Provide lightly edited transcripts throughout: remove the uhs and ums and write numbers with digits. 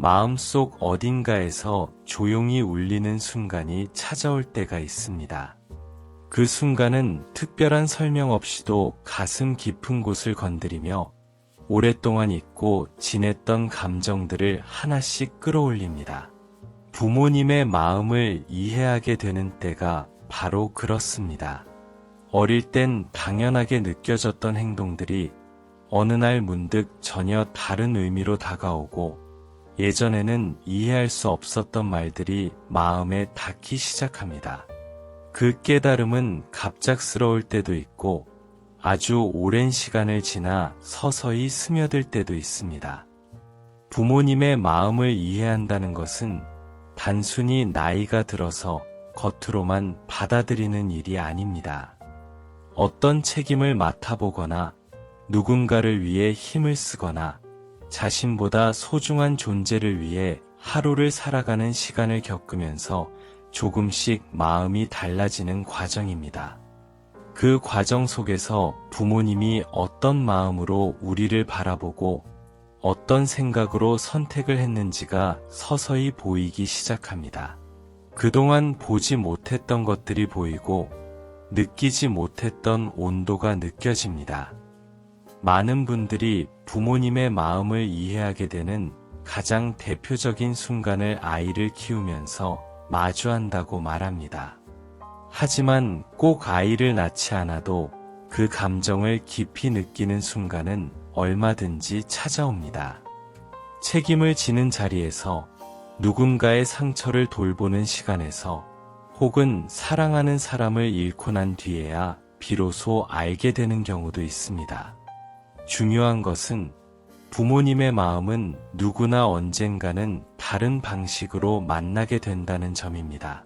마음속 어딘가에서 조용히 울리는 순간이 찾아올 때가 있습니다. 그 순간은 특별한 설명 없이도 가슴 깊은 곳을 건드리며 오랫동안 잊고 지냈던 감정들을 하나씩 끌어올립니다. 부모님의 마음을 이해하게 되는 때가 바로 그렇습니다. 어릴 땐 당연하게 느껴졌던 행동들이 어느 날 문득 전혀 다른 의미로 다가오고, 예전에는 이해할 수 없었던 말들이 마음에 닿기 시작합니다. 그 깨달음은 갑작스러울 때도 있고 아주 오랜 시간을 지나 서서히 스며들 때도 있습니다. 부모님의 마음을 이해한다는 것은 단순히 나이가 들어서 겉으로만 받아들이는 일이 아닙니다. 어떤 책임을 맡아보거나 누군가를 위해 힘을 쓰거나 자신보다 소중한 존재를 위해 하루를 살아가는 시간을 겪으면서 조금씩 마음이 달라지는 과정입니다. 그 과정 속에서 부모님이 어떤 마음으로 우리를 바라보고 어떤 생각으로 선택을 했는지가 서서히 보이기 시작합니다. 그동안 보지 못했던 것들이 보이고 느끼지 못했던 온도가 느껴집니다. 많은 분들이 부모님의 마음을 이해하게 되는 가장 대표적인 순간을 아이를 키우면서 마주한다고 말합니다. 하지만 꼭 아이를 낳지 않아도 그 감정을 깊이 느끼는 순간은 얼마든지 찾아옵니다. 책임을 지는 자리에서, 누군가의 상처를 돌보는 시간에서, 혹은 사랑하는 사람을 잃고 난 뒤에야 비로소 알게 되는 경우도 있습니다. 중요한 것은 부모님의 마음은 누구나 언젠가는 다른 방식으로 만나게 된다는 점입니다.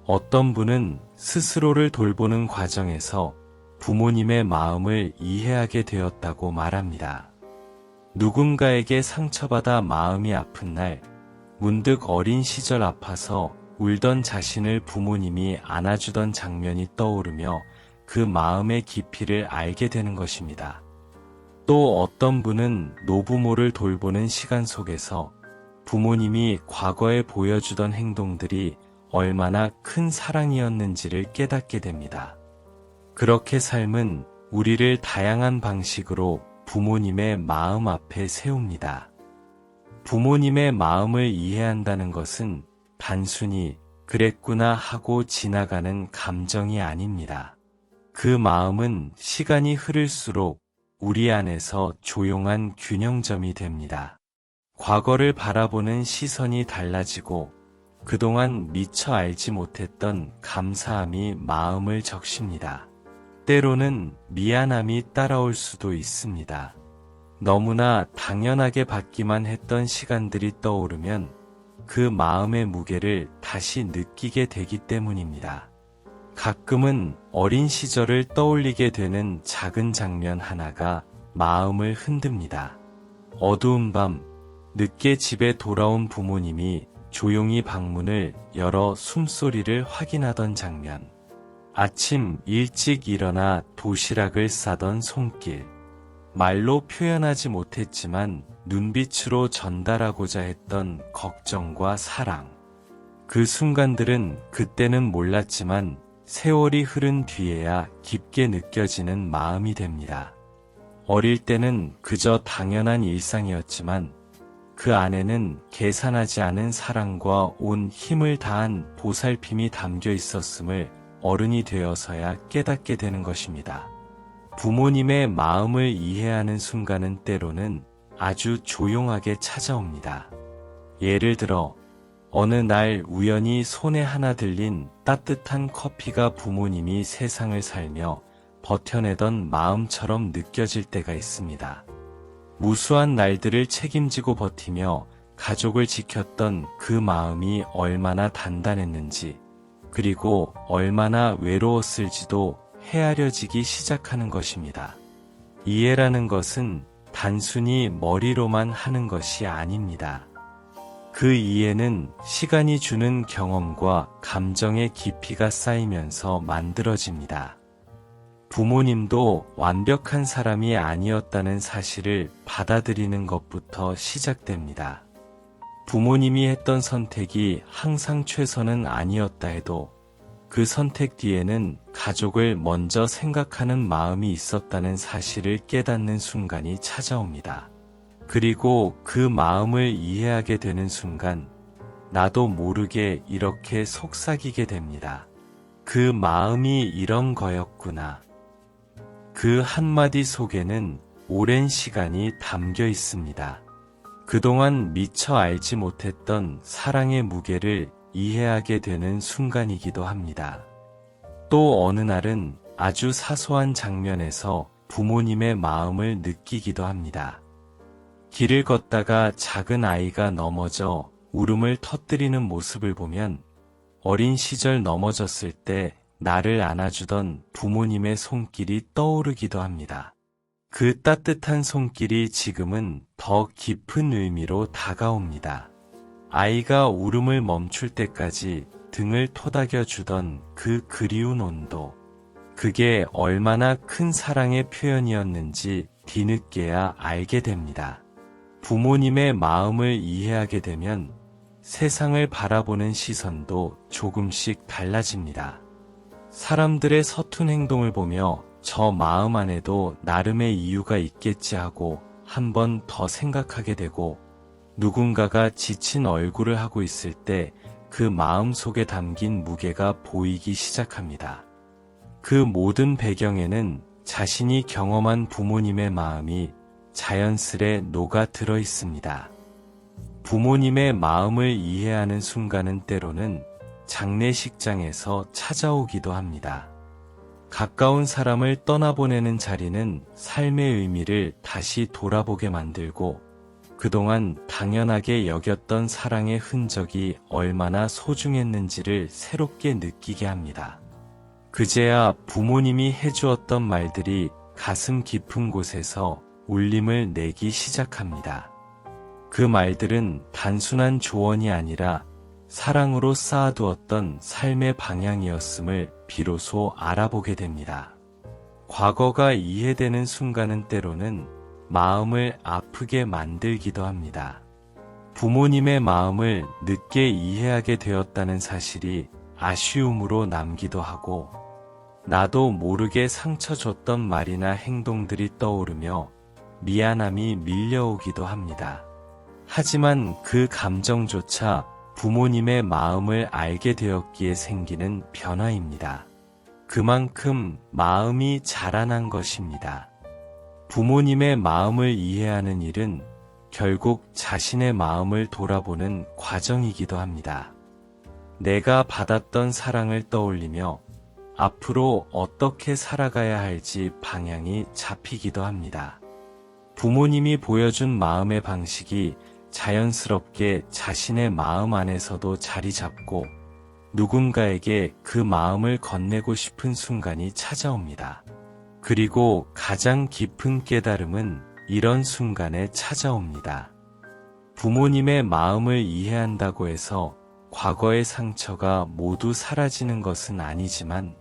어떤 분은 스스로를 돌보는 과정에서 부모님의 마음을 이해하게 되었다고 말합니다. 누군가에게 상처받아 마음이 아픈 날, 문득 어린 시절 아파서 울던 자신을 부모님이 안아주던 장면이 떠오르며 그 마음의 깊이를 알게 되는 것입니다. 또 어떤 분은 노부모를 돌보는 시간 속에서 부모님이 과거에 보여주던 행동들이 얼마나 큰 사랑이었는지를 깨닫게 됩니다. 그렇게 삶은 우리를 다양한 방식으로 부모님의 마음 앞에 세웁니다. 부모님의 마음을 이해한다는 것은 단순히 그랬구나 하고 지나가는 감정이 아닙니다. 그 마음은 시간이 흐를수록 우리 안에서 조용한 균형점이 됩니다. 과거를 바라보는 시선이 달라지고 그동안 미처 알지 못했던 감사함이 마음을 적십니다. 때로는 미안함이 따라올 수도 있습니다. 너무나 당연하게 받기만 했던 시간들이 떠오르면 그 마음의 무게를 다시 느끼게 되기 때문입니다. 가끔은 어린 시절을 떠올리게 되는 작은 장면 하나가 마음을 흔듭니다. 어두운 밤, 늦게 집에 돌아온 부모님이 조용히 방문을 열어 숨소리를 확인하던 장면. 아침 일찍 일어나 도시락을 싸던 손길. 말로 표현하지 못했지만 눈빛으로 전달하고자 했던 걱정과 사랑. 그 순간들은 그때는 몰랐지만 세월이 흐른 뒤에야 깊게 느껴지는 마음이 됩니다. 어릴 때는 그저 당연한 일상이었지만 그 안에는 계산하지 않은 사랑과 온 힘을 다한 보살핌이 담겨 있었음을 어른이 되어서야 깨닫게 되는 것입니다. 부모님의 마음을 이해하는 순간은 때로는 아주 조용하게 찾아옵니다. 예를 들어 어느 날 우연히 손에 하나 들린 따뜻한 커피가 부모님이 세상을 살며 버텨내던 마음처럼 느껴질 때가 있습니다. 무수한 날들을 책임지고 버티며 가족을 지켰던 그 마음이 얼마나 단단했는지, 그리고 얼마나 외로웠을지도 헤아려지기 시작하는 것입니다. 이해라는 것은 단순히 머리로만 하는 것이 아닙니다. 그 이해는 시간이 주는 경험과 감정의 깊이가 쌓이면서 만들어집니다. 부모님도 완벽한 사람이 아니었다는 사실을 받아들이는 것부터 시작됩니다. 부모님이 했던 선택이 항상 최선은 아니었다 해도 그 선택 뒤에는 가족을 먼저 생각하는 마음이 있었다는 사실을 깨닫는 순간이 찾아옵니다. 그리고 그 마음을 이해하게 되는 순간 나도 모르게 이렇게 속삭이게 됩니다. 그 마음이 이런 거였구나. 그 한마디 속에는 오랜 시간이 담겨 있습니다. 그동안 미처 알지 못했던 사랑의 무게를 이해하게 되는 순간이기도 합니다. 또 어느 날은 아주 사소한 장면에서 부모님의 마음을 느끼기도 합니다. 길을 걷다가 작은 아이가 넘어져 울음을 터뜨리는 모습을 보면 어린 시절 넘어졌을 때 나를 안아주던 부모님의 손길이 떠오르기도 합니다. 그 따뜻한 손길이 지금은 더 깊은 의미로 다가옵니다. 아이가 울음을 멈출 때까지 등을 토닥여 주던 그 그리운 온도. 그게 얼마나 큰 사랑의 표현이었는지 뒤늦게야 알게 됩니다. 부모님의 마음을 이해하게 되면 세상을 바라보는 시선도 조금씩 달라집니다. 사람들의 서툰 행동을 보며 저 마음 안에도 나름의 이유가 있겠지 하고 한 번 더 생각하게 되고, 누군가가 지친 얼굴을 하고 있을 때 그 마음 속에 담긴 무게가 보이기 시작합니다. 그 모든 배경에는 자신이 경험한 부모님의 마음이 자연스레 녹아 들어 있습니다. 부모님의 마음을 이해하는 순간은 때로는 장례식장에서 찾아오기도 합니다. 가까운 사람을 떠나보내는 자리는 삶의 의미를 다시 돌아보게 만들고, 그동안 당연하게 여겼던 사랑의 흔적이 얼마나 소중했는지를 새롭게 느끼게 합니다. 그제야 부모님이 해주었던 말들이 가슴 깊은 곳에서 울림을 내기 시작합니다. 그 말들은 단순한 조언이 아니라 사랑으로 쌓아두었던 삶의 방향이었음을 비로소 알아보게 됩니다. 과거가 이해되는 순간은 때로는 마음을 아프게 만들기도 합니다. 부모님의 마음을 늦게 이해하게 되었다는 사실이 아쉬움으로 남기도 하고, 나도 모르게 상처 줬던 말이나 행동들이 떠오르며 미안함이 밀려오기도 합니다. 하지만 그 감정조차 부모님의 마음을 알게 되었기에 생기는 변화입니다. 그만큼 마음이 자라난 것입니다. 부모님의 마음을 이해하는 일은 결국 자신의 마음을 돌아보는 과정이기도 합니다. 내가 받았던 사랑을 떠올리며 앞으로 어떻게 살아가야 할지 방향이 잡히기도 합니다. 부모님이 보여준 마음의 방식이 자연스럽게 자신의 마음 안에서도 자리 잡고 누군가에게 그 마음을 건네고 싶은 순간이 찾아옵니다. 그리고 가장 깊은 깨달음은 이런 순간에 찾아옵니다. 부모님의 마음을 이해한다고 해서 과거의 상처가 모두 사라지는 것은 아니지만,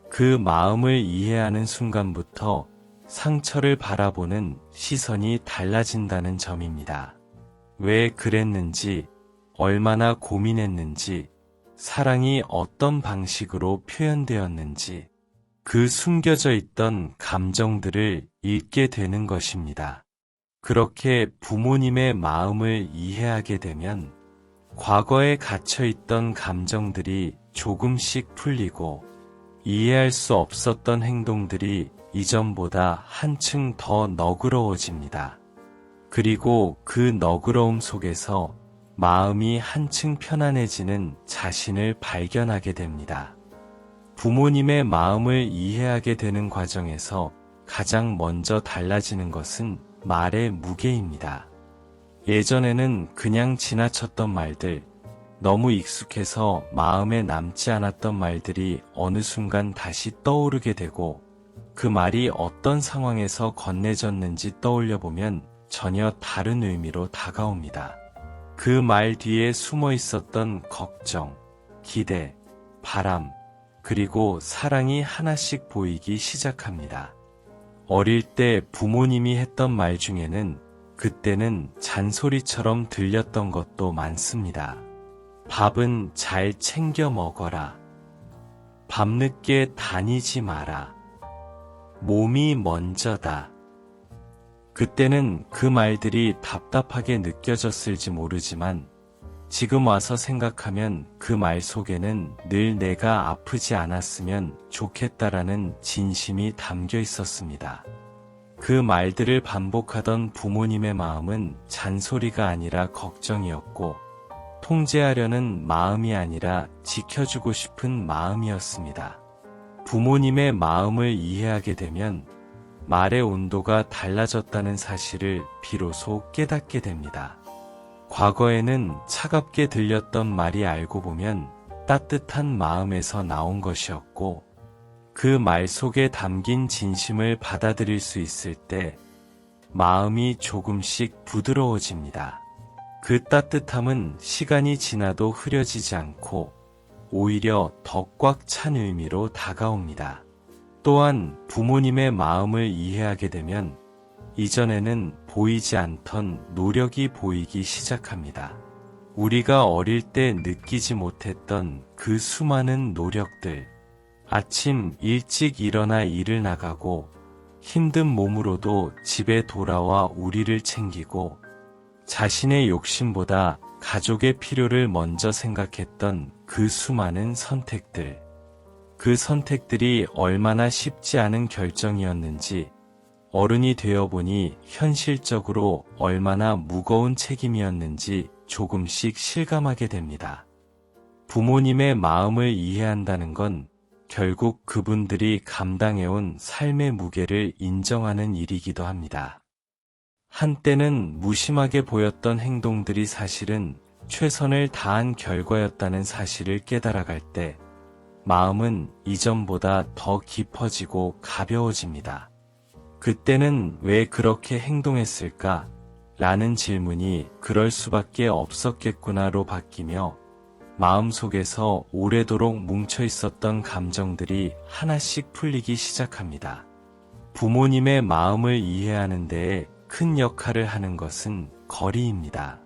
그 마음을 이해하는 순간부터 상처를 바라보는 시선이 달라진다는 점입니다. 왜 그랬는지, 얼마나 고민했는지, 사랑이 어떤 방식으로 표현되었는지, 그 숨겨져 있던 감정들을 읽게 되는 것입니다. 그렇게 부모님의 마음을 이해하게 되면 과거에 갇혀있던 감정들이 조금씩 풀리고, 이해할 수 없었던 행동들이 이전보다 한층 더 너그러워집니다. 그리고 그 너그러움 속에서 마음이 한층 편안해지는 자신을 발견하게 됩니다. 부모님의 마음을 이해하게 되는 과정에서 가장 먼저 달라지는 것은 말의 무게입니다. 예전에는 그냥 지나쳤던 말들, 너무 익숙해서 마음에 남지 않았던 말들이 어느 순간 다시 떠오르게 되고, 그 말이 어떤 상황에서 건네졌는지 떠올려보면 전혀 다른 의미로 다가옵니다. 그 말 뒤에 숨어 있었던 걱정, 기대, 바람, 그리고 사랑이 하나씩 보이기 시작합니다. 어릴 때 부모님이 했던 말 중에는 그때는 잔소리처럼 들렸던 것도 많습니다. 밥은 잘 챙겨 먹어라. 밤늦게 다니지 마라. 몸이 먼저다. 그때는 그 말들이 답답하게 느껴졌을지 모르지만 지금 와서 생각하면 그 말 속에는 늘 내가 아프지 않았으면 좋겠다라는 진심이 담겨 있었습니다. 그 말들을 반복하던 부모님의 마음은 잔소리가 아니라 걱정이었고 통제하려는 마음이 아니라 지켜주고 싶은 마음이었습니다. 부모님의 마음을 이해하게 되면 말의 온도가 달라졌다는 사실을 비로소 깨닫게 됩니다. 과거에는 차갑게 들렸던 말이 알고 보면 따뜻한 마음에서 나온 것이었고 그 말 속에 담긴 진심을 받아들일 수 있을 때 마음이 조금씩 부드러워집니다. 그 따뜻함은 시간이 지나도 흐려지지 않고 오히려 더 꽉 찬 의미로 다가옵니다. 또한 부모님의 마음을 이해하게 되면 이전에는 보이지 않던 노력이 보이기 시작합니다. 우리가 어릴 때 느끼지 못했던 그 수많은 노력들. 아침 일찍 일어나 일을 나가고 힘든 몸으로도 집에 돌아와 우리를 챙기고 자신의 욕심보다 가족의 필요를 먼저 생각했던 그 수많은 선택들. 그 선택들이 얼마나 쉽지 않은 결정이었는지 어른이 되어보니 현실적으로 얼마나 무거운 책임이었는지 조금씩 실감하게 됩니다. 부모님의 마음을 이해한다는 건 결국 그분들이 감당해온 삶의 무게를 인정하는 일이기도 합니다. 한때는 무심하게 보였던 행동들이 사실은 최선을 다한 결과였다는 사실을 깨달아갈 때 마음은 이전보다 더 깊어지고 가벼워집니다. 그때는 왜 그렇게 행동했을까? 라는 질문이 그럴 수밖에 없었겠구나로 바뀌며 마음속에서 오래도록 뭉쳐 있었던 감정들이 하나씩 풀리기 시작합니다. 부모님의 마음을 이해하는 데에 큰 역할을 하는 것은 거리입니다.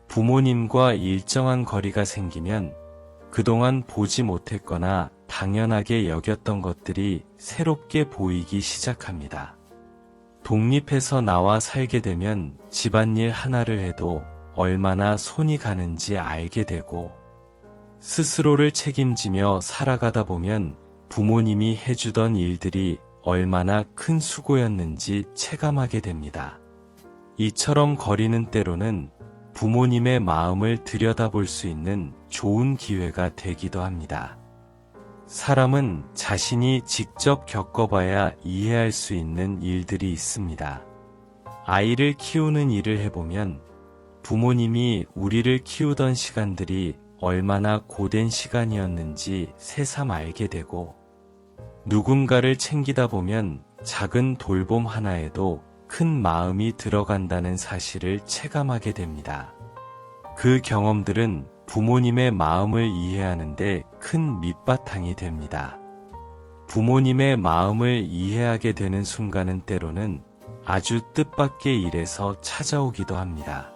부모님과 일정한 거리가 생기면 그동안 보지 못했거나 당연하게 여겼던 것들이 새롭게 보이기 시작합니다. 독립해서 나와 살게 되면 집안일 하나를 해도 얼마나 손이 가는지 알게 되고 스스로를 책임지며 살아가다 보면 부모님이 해주던 일들이 얼마나 큰 수고였는지 체감하게 됩니다. 이처럼 거리는 때로는 부모님의 마음을 들여다볼 수 있는 좋은 기회가 되기도 합니다. 사람은 자신이 직접 겪어봐야 이해할 수 있는 일들이 있습니다. 아이를 키우는 일을 해보면 부모님이 우리를 키우던 시간들이 얼마나 고된 시간이었는지 새삼 알게 되고 누군가를 챙기다 보면 작은 돌봄 하나에도 큰 마음이 들어간다는 사실을 체감하게 됩니다. 그 경험들은 부모님의 마음을 이해하는데 큰 밑바탕이 됩니다. 부모님의 마음을 이해하게 되는 순간은 때로는 아주 뜻밖의 일에서 찾아오기도 합니다.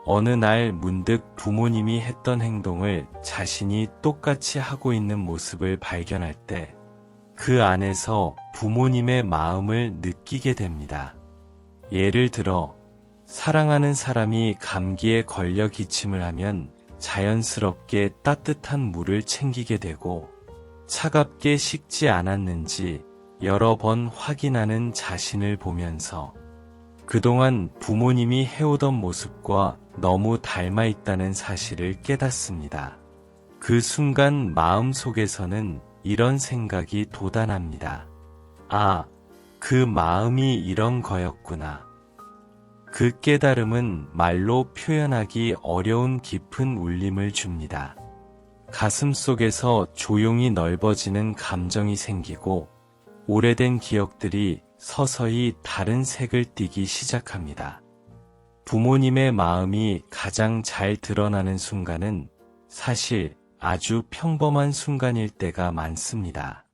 어느 날 문득 부모님이 했던 행동을 자신이 똑같이 하고 있는 모습을 발견할 때 그 안에서 부모님의 마음을 느끼게 됩니다. 예를 들어 사랑하는 사람이 감기에 걸려 기침을 하면 자연스럽게 따뜻한 물을 챙기게 되고 차갑게 식지 않았는지 여러 번 확인하는 자신을 보면서 그동안 부모님이 해오던 모습과 너무 닮아 있다는 사실을 깨닫습니다. 그 순간 마음속에서는 이런 생각이 돋아납니다. 아, 그 마음이 이런 거였구나. 그 깨달음은 말로 표현하기 어려운 깊은 울림을 줍니다. 가슴 속에서 조용히 넓어지는 감정이 생기고 오래된 기억들이 서서히 다른 색을 띠기 시작합니다. 부모님의 마음이 가장 잘 드러나는 순간은 사실 아주 평범한 순간일 때가 많습니다.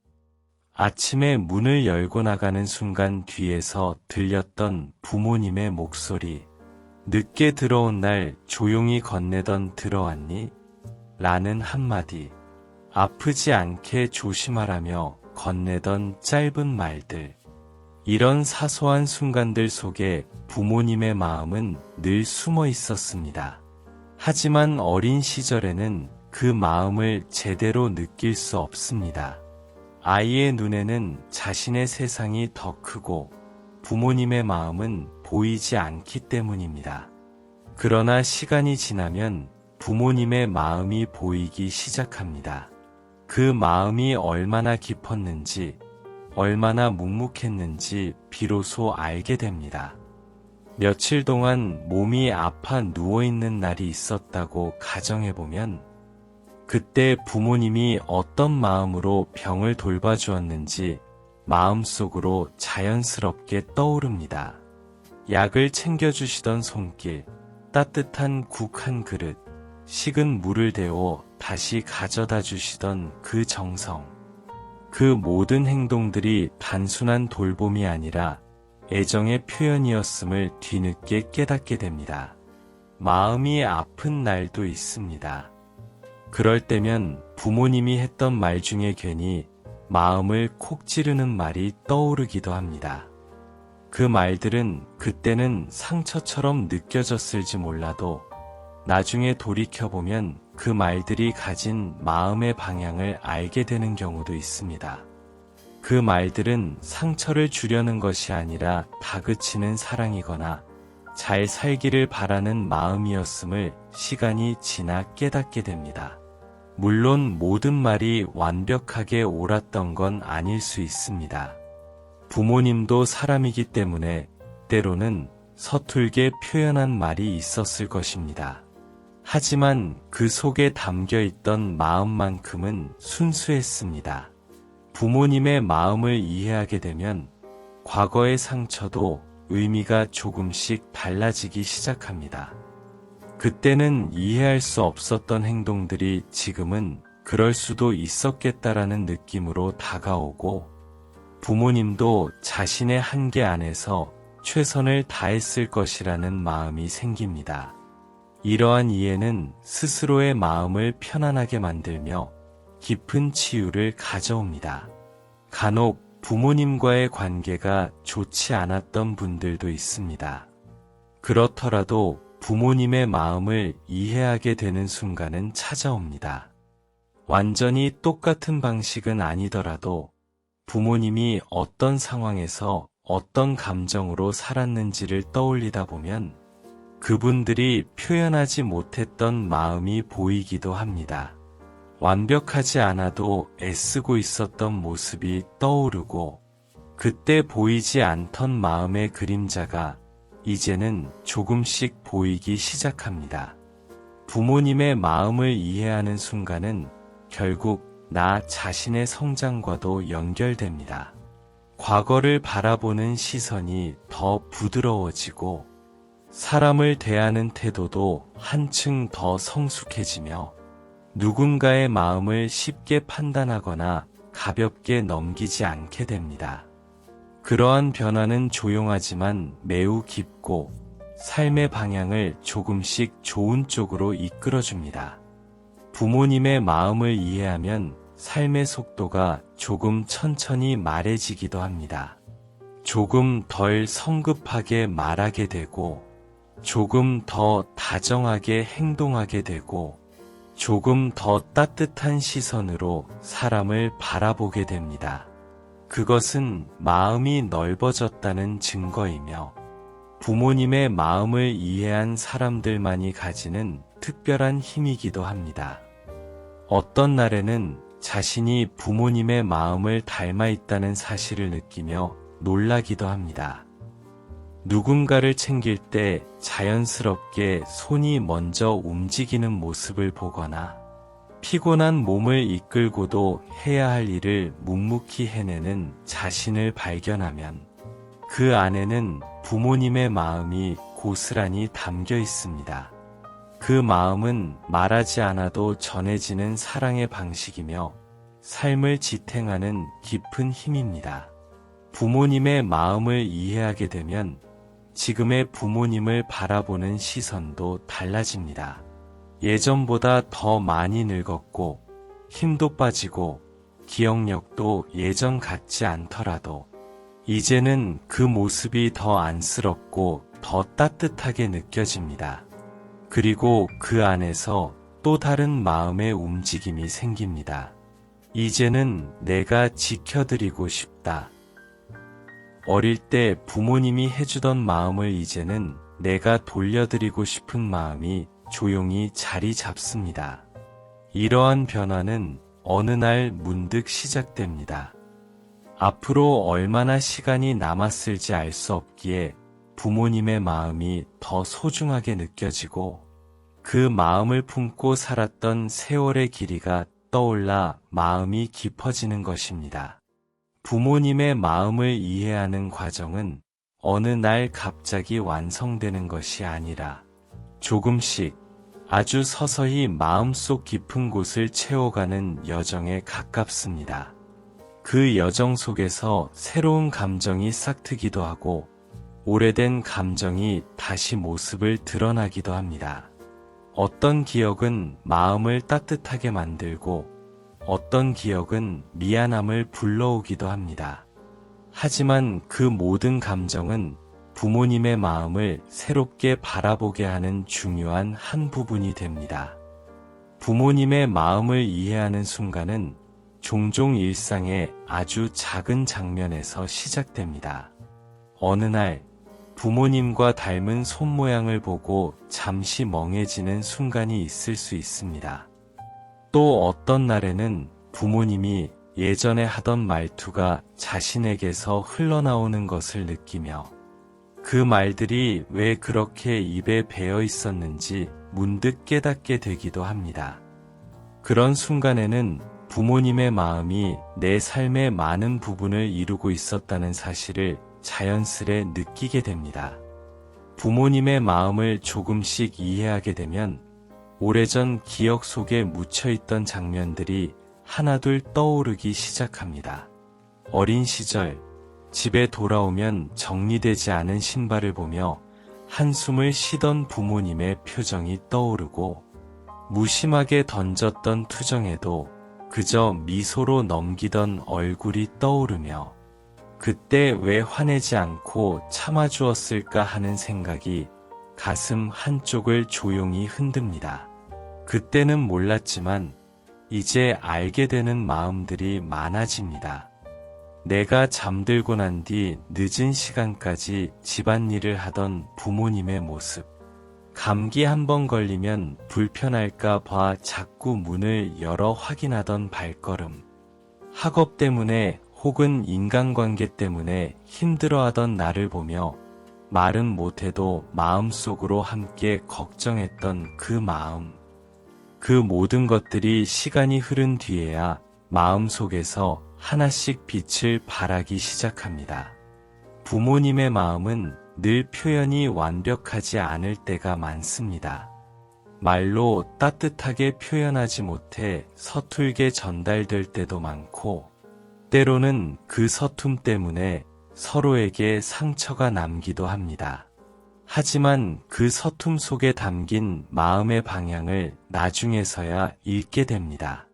아침에 문을 열고 나가는 순간 뒤에서 들렸던 부모님의 목소리. 늦게 들어온 날 조용히 건네던 들어왔니? 라는 한마디. 아프지 않게 조심하라며 건네던 짧은 말들. 이런 사소한 순간들 속에 부모님의 마음은 늘 숨어 있었습니다. 하지만 어린 시절에는 그 마음을 제대로 느낄 수 없습니다. 아이의 눈에는 자신의 세상이 더 크고 부모님의 마음은 보이지 않기 때문입니다. 그러나 시간이 지나면 부모님의 마음이 보이기 시작합니다. 그 마음이 얼마나 깊었는지, 얼마나 묵묵했는지 비로소 알게 됩니다. 며칠 동안 몸이 아파 누워있는 날이 있었다고 가정해보면 그때 부모님이 어떤 마음으로 병을 돌봐주었는지 마음속으로 자연스럽게 떠오릅니다. 약을 챙겨주시던 손길, 따뜻한 국 한 그릇, 식은 물을 데워 다시 가져다 주시던 그 정성. 그 모든 행동들이 단순한 돌봄이 아니라 애정의 표현이었음을 뒤늦게 깨닫게 됩니다. 마음이 아픈 날도 있습니다. 그럴 때면 부모님이 했던 말 중에 괜히 마음을 콕 찌르는 말이 떠오르기도 합니다. 그 말들은 그때는 상처처럼 느껴졌을지 몰라도 나중에 돌이켜보면 그 말들이 가진 마음의 방향을 알게 되는 경우도 있습니다. 그 말들은 상처를 주려는 것이 아니라 다그치는 사랑이거나 잘 살기를 바라는 마음이었음을 시간이 지나 깨닫게 됩니다. 물론 모든 말이 완벽하게 옳았던 건 아닐 수 있습니다. 부모님도 사람이기 때문에 때로는 서툴게 표현한 말이 있었을 것입니다. 하지만 그 속에 담겨 있던 마음만큼은 순수했습니다. 부모님의 마음을 이해하게 되면 과거의 상처도 의미가 조금씩 달라지기 시작합니다. 그때는 이해할 수 없었던 행동들이 지금은 그럴 수도 있었겠다라는 느낌으로 다가오고 부모님도 자신의 한계 안에서 최선을 다했을 것이라는 마음이 생깁니다. 이러한 이해는 스스로의 마음을 편안하게 만들며 깊은 치유를 가져옵니다. 간혹 부모님과의 관계가 좋지 않았던 분들도 있습니다. 그렇더라도 부모님의 마음을 이해하게 되는 순간은 찾아옵니다. 완전히 똑같은 방식은 아니더라도 부모님이 어떤 상황에서 어떤 감정으로 살았는지를 떠올리다 보면 그분들이 표현하지 못했던 마음이 보이기도 합니다. 완벽하지 않아도 애쓰고 있었던 모습이 떠오르고 그때 보이지 않던 마음의 그림자가 이제는 조금씩 보이기 시작합니다. 부모님의 마음을 이해하는 순간은 결국 나 자신의 성장과도 연결됩니다. 과거를 바라보는 시선이 더 부드러워지고 사람을 대하는 태도도 한층 더 성숙해지며 누군가의 마음을 쉽게 판단하거나 가볍게 넘기지 않게 됩니다. 그러한 변화는 조용하지만 매우 깊고 삶의 방향을 조금씩 좋은 쪽으로 이끌어줍니다. 부모님의 마음을 이해하면 삶의 속도가 조금 천천히 말해지기도 합니다. 조금 덜 성급하게 말하게 되고 조금 더 다정하게 행동하게 되고 조금 더 따뜻한 시선으로 사람을 바라보게 됩니다. 그것은 마음이 넓어졌다는 증거이며 부모님의 마음을 이해한 사람들만이 가지는 특별한 힘이기도 합니다. 어떤 날에는 자신이 부모님의 마음을 닮아 있다는 사실을 느끼며 놀라기도 합니다. 누군가를 챙길 때 자연스럽게 손이 먼저 움직이는 모습을 보거나 피곤한 몸을 이끌고도 해야 할 일을 묵묵히 해내는 자신을 발견하면 그 안에는 부모님의 마음이 고스란히 담겨 있습니다. 그 마음은 말하지 않아도 전해지는 사랑의 방식이며 삶을 지탱하는 깊은 힘입니다. 부모님의 마음을 이해하게 되면 지금의 부모님을 바라보는 시선도 달라집니다. 예전보다 더 많이 늙었고 힘도 빠지고 기억력도 예전 같지 않더라도 이제는 그 모습이 더 안쓰럽고 더 따뜻하게 느껴집니다. 그리고 그 안에서 또 다른 마음의 움직임이 생깁니다. 이제는 내가 지켜드리고 싶다. 어릴 때 부모님이 해주던 마음을 이제는 내가 돌려드리고 싶은 마음이 조용히 자리 잡습니다. 이러한 변화는 어느 날 문득 시작됩니다. 앞으로 얼마나 시간이 남았을지 알 수 없기에 부모님의 마음이 더 소중하게 느껴지고 그 마음을 품고 살았던 세월의 길이가 떠올라 마음이 깊어지는 것입니다. 부모님의 마음을 이해하는 과정은 어느 날 갑자기 완성되는 것이 아니라 조금씩 아주 서서히 마음속 깊은 곳을 채워가는 여정에 가깝습니다. 그 여정 속에서 새로운 감정이 싹트기도 하고 오래된 감정이 다시 모습을 드러나기도 합니다. 어떤 기억은 마음을 따뜻하게 만들고 어떤 기억은 미안함을 불러오기도 합니다. 하지만 그 모든 감정은 부모님의 마음을 새롭게 바라보게 하는 중요한 한 부분이 됩니다. 부모님의 마음을 이해하는 순간은 종종 일상의 아주 작은 장면에서 시작됩니다. 어느 날 부모님과 닮은 손 모양을 보고 잠시 멍해지는 순간이 있을 수 있습니다. 또 어떤 날에는 부모님이 예전에 하던 말투가 자신에게서 흘러나오는 것을 느끼며 그 말들이 왜 그렇게 입에 배어 있었는지 문득 깨닫게 되기도 합니다. 그런 순간에는 부모님의 마음이 내 삶의 많은 부분을 이루고 있었다는 사실을 자연스레 느끼게 됩니다. 부모님의 마음을 조금씩 이해하게 되면 오래전 기억 속에 묻혀있던 장면들이 하나둘 떠오르기 시작합니다. 어린 시절, 집에 돌아오면 정리되지 않은 신발을 보며 한숨을 쉬던 부모님의 표정이 떠오르고 무심하게 던졌던 투정에도 그저 미소로 넘기던 얼굴이 떠오르며 그때 왜 화내지 않고 참아주었을까 하는 생각이 가슴 한쪽을 조용히 흔듭니다. 그때는 몰랐지만 이제 알게 되는 마음들이 많아집니다. 내가 잠들고 난 뒤 늦은 시간까지 집안일을 하던 부모님의 모습. 감기 한 번 걸리면 불편할까 봐 자꾸 문을 열어 확인하던 발걸음. 학업 때문에 혹은 인간관계 때문에 힘들어하던 나를 보며 말은 못해도 마음속으로 함께 걱정했던 그 마음. 그 모든 것들이 시간이 흐른 뒤에야 마음속에서 하나씩 빛을 발하기 시작합니다. 부모님의 마음은 늘 표현이 완벽하지 않을 때가 많습니다. 말로 따뜻하게 표현하지 못해 서툴게 전달될 때도 많고, 때로는 그 서툼 때문에 서로에게 상처가 남기도 합니다. 하지만 그 서툼 속에 담긴 마음의 방향을 나중에서야 읽게 됩니다.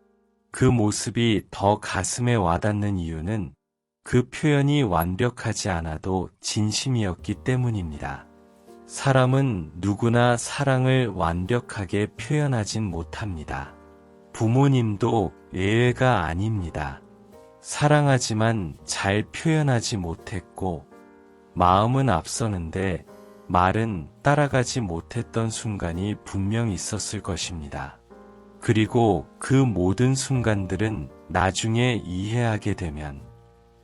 그 모습이 더 가슴에 와닿는 이유는 그 표현이 완벽하지 않아도 진심이었기 때문입니다. 사람은 누구나 사랑을 완벽하게 표현하진 못합니다. 부모님도 예외가 아닙니다. 사랑하지만 잘 표현하지 못했고, 마음은 앞서는데 말은 따라가지 못했던 순간이 분명 있었을 것입니다. 그리고 그 모든 순간들은 나중에 이해하게 되면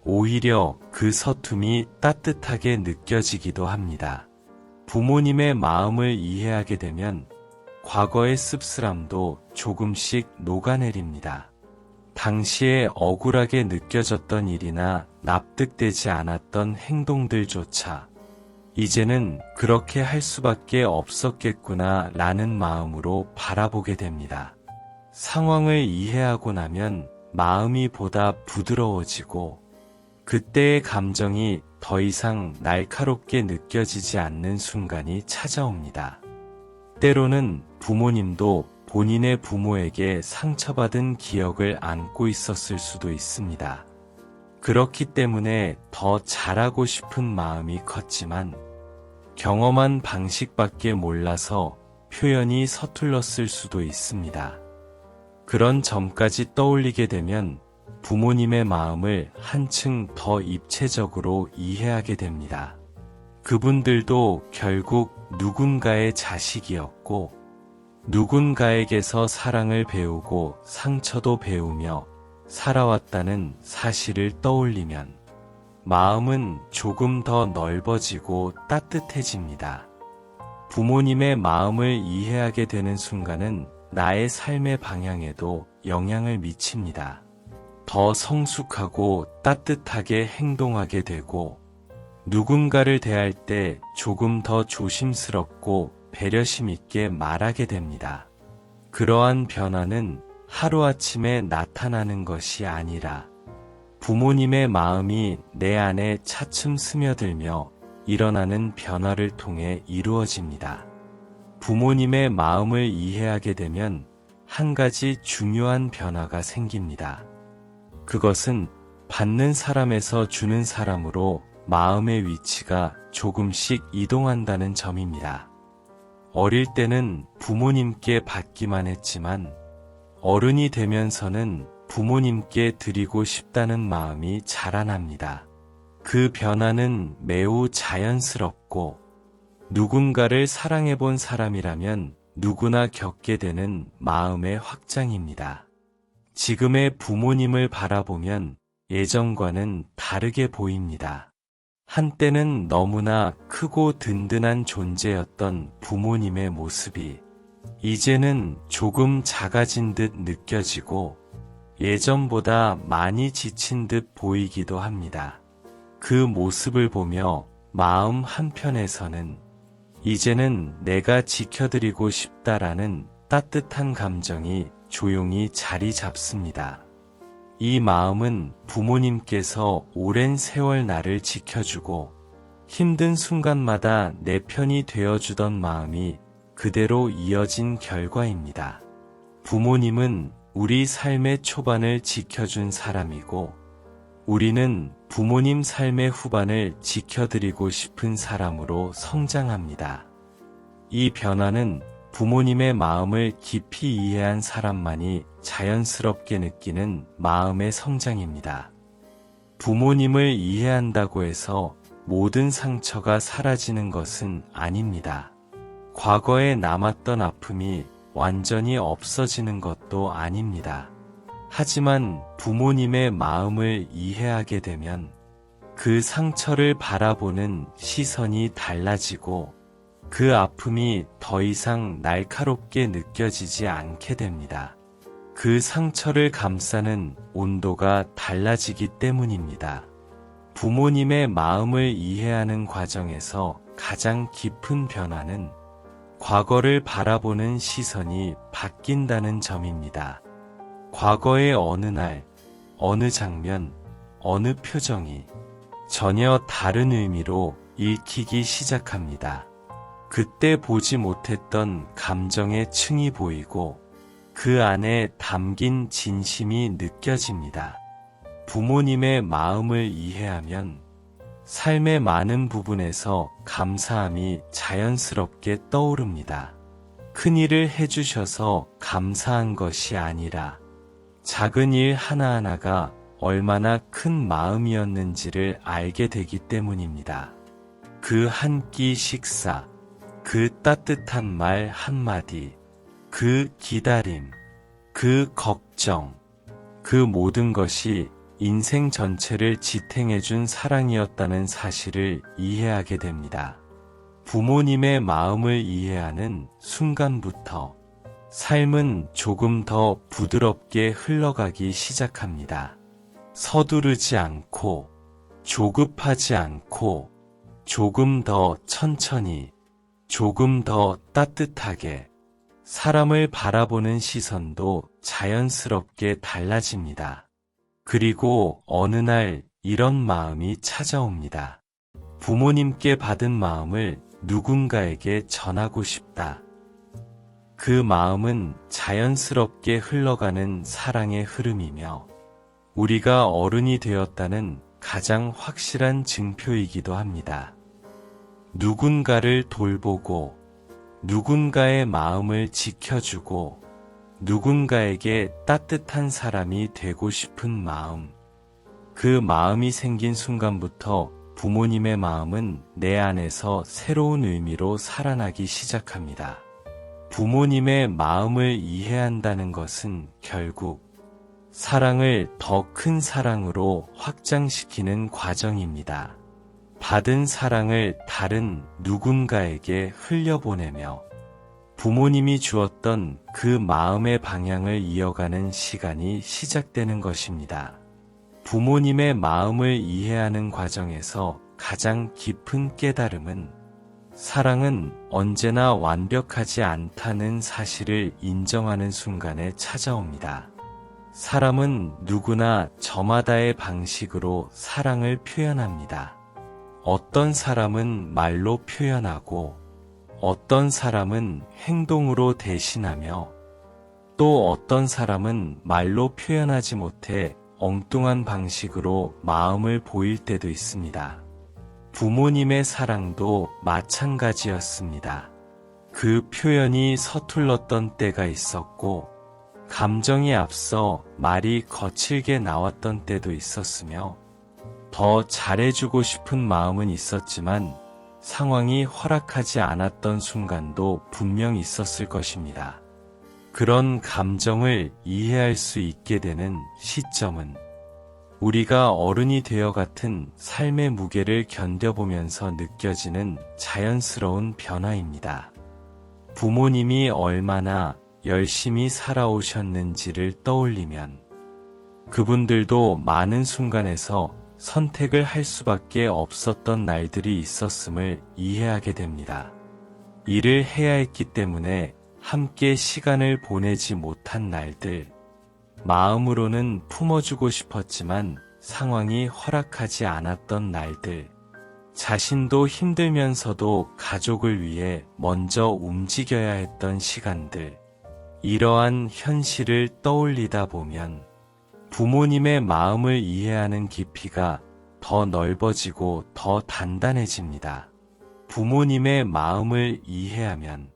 오히려 그 서툼이 따뜻하게 느껴지기도 합니다. 부모님의 마음을 이해하게 되면 과거의 씁쓸함도 조금씩 녹아내립니다. 당시에 억울하게 느껴졌던 일이나 납득되지 않았던 행동들조차 이제는 그렇게 할 수밖에 없었겠구나 라는 마음으로 바라보게 됩니다. 상황을 이해하고 나면 마음이 보다 부드러워지고 그때의 감정이 더 이상 날카롭게 느껴지지 않는 순간이 찾아옵니다. 때로는 부모님도 본인의 부모에게 상처받은 기억을 안고 있었을 수도 있습니다. 그렇기 때문에 더 잘하고 싶은 마음이 컸지만 경험한 방식밖에 몰라서 표현이 서툴렀을 수도 있습니다. 그런 점까지 떠올리게 되면 부모님의 마음을 한층 더 입체적으로 이해하게 됩니다. 그분들도 결국 누군가의 자식이었고 누군가에게서 사랑을 배우고 상처도 배우며 살아왔다는 사실을 떠올리면 마음은 조금 더 넓어지고 따뜻해집니다. 부모님의 마음을 이해하게 되는 순간은 나의 삶의 방향에도 영향을 미칩니다. 더 성숙하고 따뜻하게 행동하게 되고 누군가를 대할 때 조금 더 조심스럽고 배려심 있게 말하게 됩니다. 그러한 변화는 하루아침에 나타나는 것이 아니라 부모님의 마음이 내 안에 차츰 스며들며 일어나는 변화를 통해 이루어집니다. 부모님의 마음을 이해하게 되면 한 가지 중요한 변화가 생깁니다. 그것은 받는 사람에서 주는 사람으로 마음의 위치가 조금씩 이동한다는 점입니다. 어릴 때는 부모님께 받기만 했지만 어른이 되면서는 부모님께 드리고 싶다는 마음이 자라납니다. 그 변화는 매우 자연스럽고 누군가를 사랑해본 사람이라면 누구나 겪게 되는 마음의 확장입니다. 지금의 부모님을 바라보면 예전과는 다르게 보입니다. 한때는 너무나 크고 든든한 존재였던 부모님의 모습이 이제는 조금 작아진 듯 느껴지고 예전보다 많이 지친 듯 보이기도 합니다. 그 모습을 보며 마음 한편에서는 이제는 내가 지켜드리고 싶다라는 따뜻한 감정이 조용히 자리 잡습니다. 이 마음은 부모님께서 오랜 세월 나를 지켜주고 힘든 순간마다 내 편이 되어주던 마음이 그대로 이어진 결과입니다. 부모님은 우리 삶의 초반을 지켜준 사람이고 우리는 부모님 삶의 후반을 지켜드리고 싶은 사람으로 성장합니다. 이 변화는 부모님의 마음을 깊이 이해한 사람만이 자연스럽게 느끼는 마음의 성장입니다. 부모님을 이해한다고 해서 모든 상처가 사라지는 것은 아닙니다. 과거에 남았던 아픔이 완전히 없어지는 것도 아닙니다. 하지만 부모님의 마음을 이해하게 되면 그 상처를 바라보는 시선이 달라지고 그 아픔이 더 이상 날카롭게 느껴지지 않게 됩니다. 그 상처를 감싸는 온도가 달라지기 때문입니다. 부모님의 마음을 이해하는 과정에서 가장 깊은 변화는 과거를 바라보는 시선이 바뀐다는 점입니다. 과거의 어느 날, 어느 장면, 어느 표정이 전혀 다른 의미로 읽히기 시작합니다. 그때 보지 못했던 감정의 층이 보이고 그 안에 담긴 진심이 느껴집니다. 부모님의 마음을 이해하면 삶의 많은 부분에서 감사함이 자연스럽게 떠오릅니다. 큰일을 해주셔서 감사한 것이 아니라 작은 일 하나하나가 얼마나 큰 마음이었는지를 알게 되기 때문입니다. 그 한 끼 식사, 그 따뜻한 말 한마디, 그 기다림, 그 걱정, 그 모든 것이 인생 전체를 지탱해준 사랑이었다는 사실을 이해하게 됩니다. 부모님의 마음을 이해하는 순간부터 삶은 조금 더 부드럽게 흘러가기 시작합니다. 서두르지 않고, 조급하지 않고, 조금 더 천천히, 조금 더 따뜻하게 사람을 바라보는 시선도 자연스럽게 달라집니다. 그리고 어느 날 이런 마음이 찾아옵니다. 부모님께 받은 마음을 누군가에게 전하고 싶다. 그 마음은 자연스럽게 흘러가는 사랑의 흐름이며 우리가 어른이 되었다는 가장 확실한 증표이기도 합니다. 누군가를 돌보고 누군가의 마음을 지켜주고 누군가에게 따뜻한 사람이 되고 싶은 마음. 그 마음이 생긴 순간부터 부모님의 마음은 내 안에서 새로운 의미로 살아나기 시작합니다. 부모님의 마음을 이해한다는 것은 결국 사랑을 더 큰 사랑으로 확장시키는 과정입니다. 받은 사랑을 다른 누군가에게 흘려보내며 부모님이 주었던 그 마음의 방향을 이어가는 시간이 시작되는 것입니다. 부모님의 마음을 이해하는 과정에서 가장 깊은 깨달음은 사랑은 언제나 완벽하지 않다는 사실을 인정하는 순간에 찾아옵니다. 사람은 누구나 저마다의 방식으로 사랑을 표현합니다. 어떤 사람은 말로 표현하고 어떤 사람은 행동으로 대신하며 또 어떤 사람은 말로 표현하지 못해 엉뚱한 방식으로 마음을 보일 때도 있습니다. 부모님의 사랑도 마찬가지였습니다. 그 표현이 서툴렀던 때가 있었고 감정이 앞서 말이 거칠게 나왔던 때도 있었으며 더 잘해주고 싶은 마음은 있었지만 상황이 허락하지 않았던 순간도 분명 있었을 것입니다. 그런 감정을 이해할 수 있게 되는 시점은 우리가 어른이 되어 같은 삶의 무게를 견뎌보면서 느껴지는 자연스러운 변화입니다. 부모님이 얼마나 열심히 살아오셨는지를 떠올리면 그분들도 많은 순간에서 선택을 할 수밖에 없었던 날들이 있었음을 이해하게 됩니다. 일을 해야 했기 때문에 함께 시간을 보내지 못한 날들, 마음으로는 품어주고 싶었지만 상황이 허락하지 않았던 날들, 자신도 힘들면서도 가족을 위해 먼저 움직여야 했던 시간들, 이러한 현실을 떠올리다 보면 부모님의 마음을 이해하는 깊이가 더 넓어지고 더 단단해집니다. 부모님의 마음을 이해하면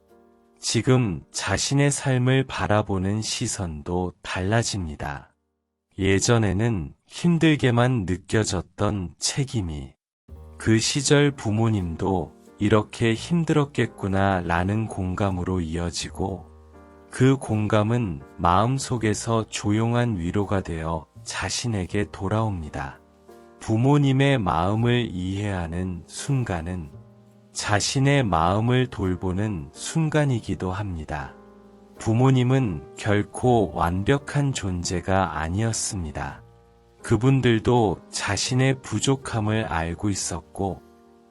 지금 자신의 삶을 바라보는 시선도 달라집니다. 예전에는 힘들게만 느껴졌던 책임이 그 시절 부모님도 이렇게 힘들었겠구나 라는 공감으로 이어지고 그 공감은 마음속에서 조용한 위로가 되어 자신에게 돌아옵니다. 부모님의 마음을 이해하는 순간은 자신의 마음을 돌보는 순간이기도 합니다. 부모님은 결코 완벽한 존재가 아니었습니다. 그분들도 자신의 부족함을 알고 있었고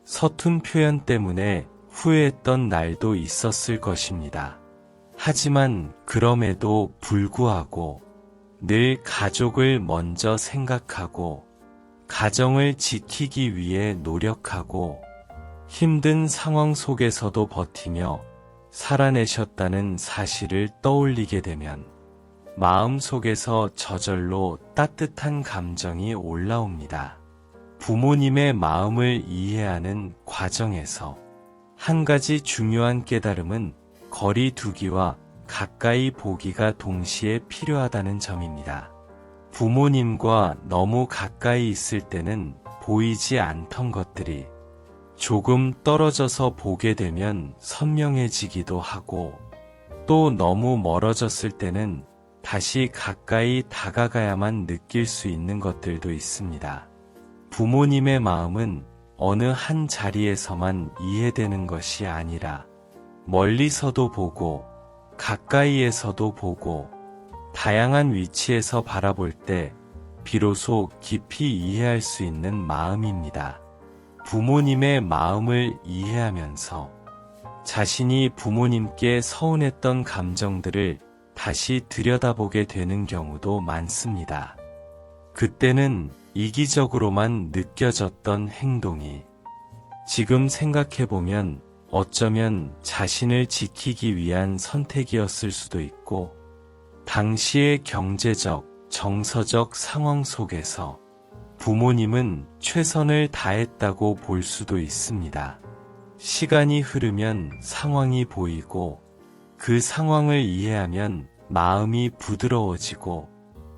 서툰 표현 때문에 후회했던 날도 있었을 것입니다. 하지만 그럼에도 불구하고 늘 가족을 먼저 생각하고 가정을 지키기 위해 노력하고 힘든 상황 속에서도 버티며 살아내셨다는 사실을 떠올리게 되면 마음속에서 저절로 따뜻한 감정이 올라옵니다. 부모님의 마음을 이해하는 과정에서 한 가지 중요한 깨달음은 거리 두기와 가까이 보기가 동시에 필요하다는 점입니다. 부모님과 너무 가까이 있을 때는 보이지 않던 것들이 조금 떨어져서 보게 되면 선명해지기도 하고 또 너무 멀어졌을 때는 다시 가까이 다가가야만 느낄 수 있는 것들도 있습니다. 부모님의 마음은 어느 한 자리에서만 이해되는 것이 아니라 멀리서도 보고 가까이에서도 보고 다양한 위치에서 바라볼 때 비로소 깊이 이해할 수 있는 마음입니다. 부모님의 마음을 이해하면서 자신이 부모님께 서운했던 감정들을 다시 들여다보게 되는 경우도 많습니다. 그때는 이기적으로만 느껴졌던 행동이 지금 생각해보면 어쩌면 자신을 지키기 위한 선택이었을 수도 있고, 당시의 경제적, 정서적 상황 속에서 부모님은 최선을 다했다고 볼 수도 있습니다. 시간이 흐르면 상황이 보이고, 그 상황을 이해하면 마음이 부드러워지고,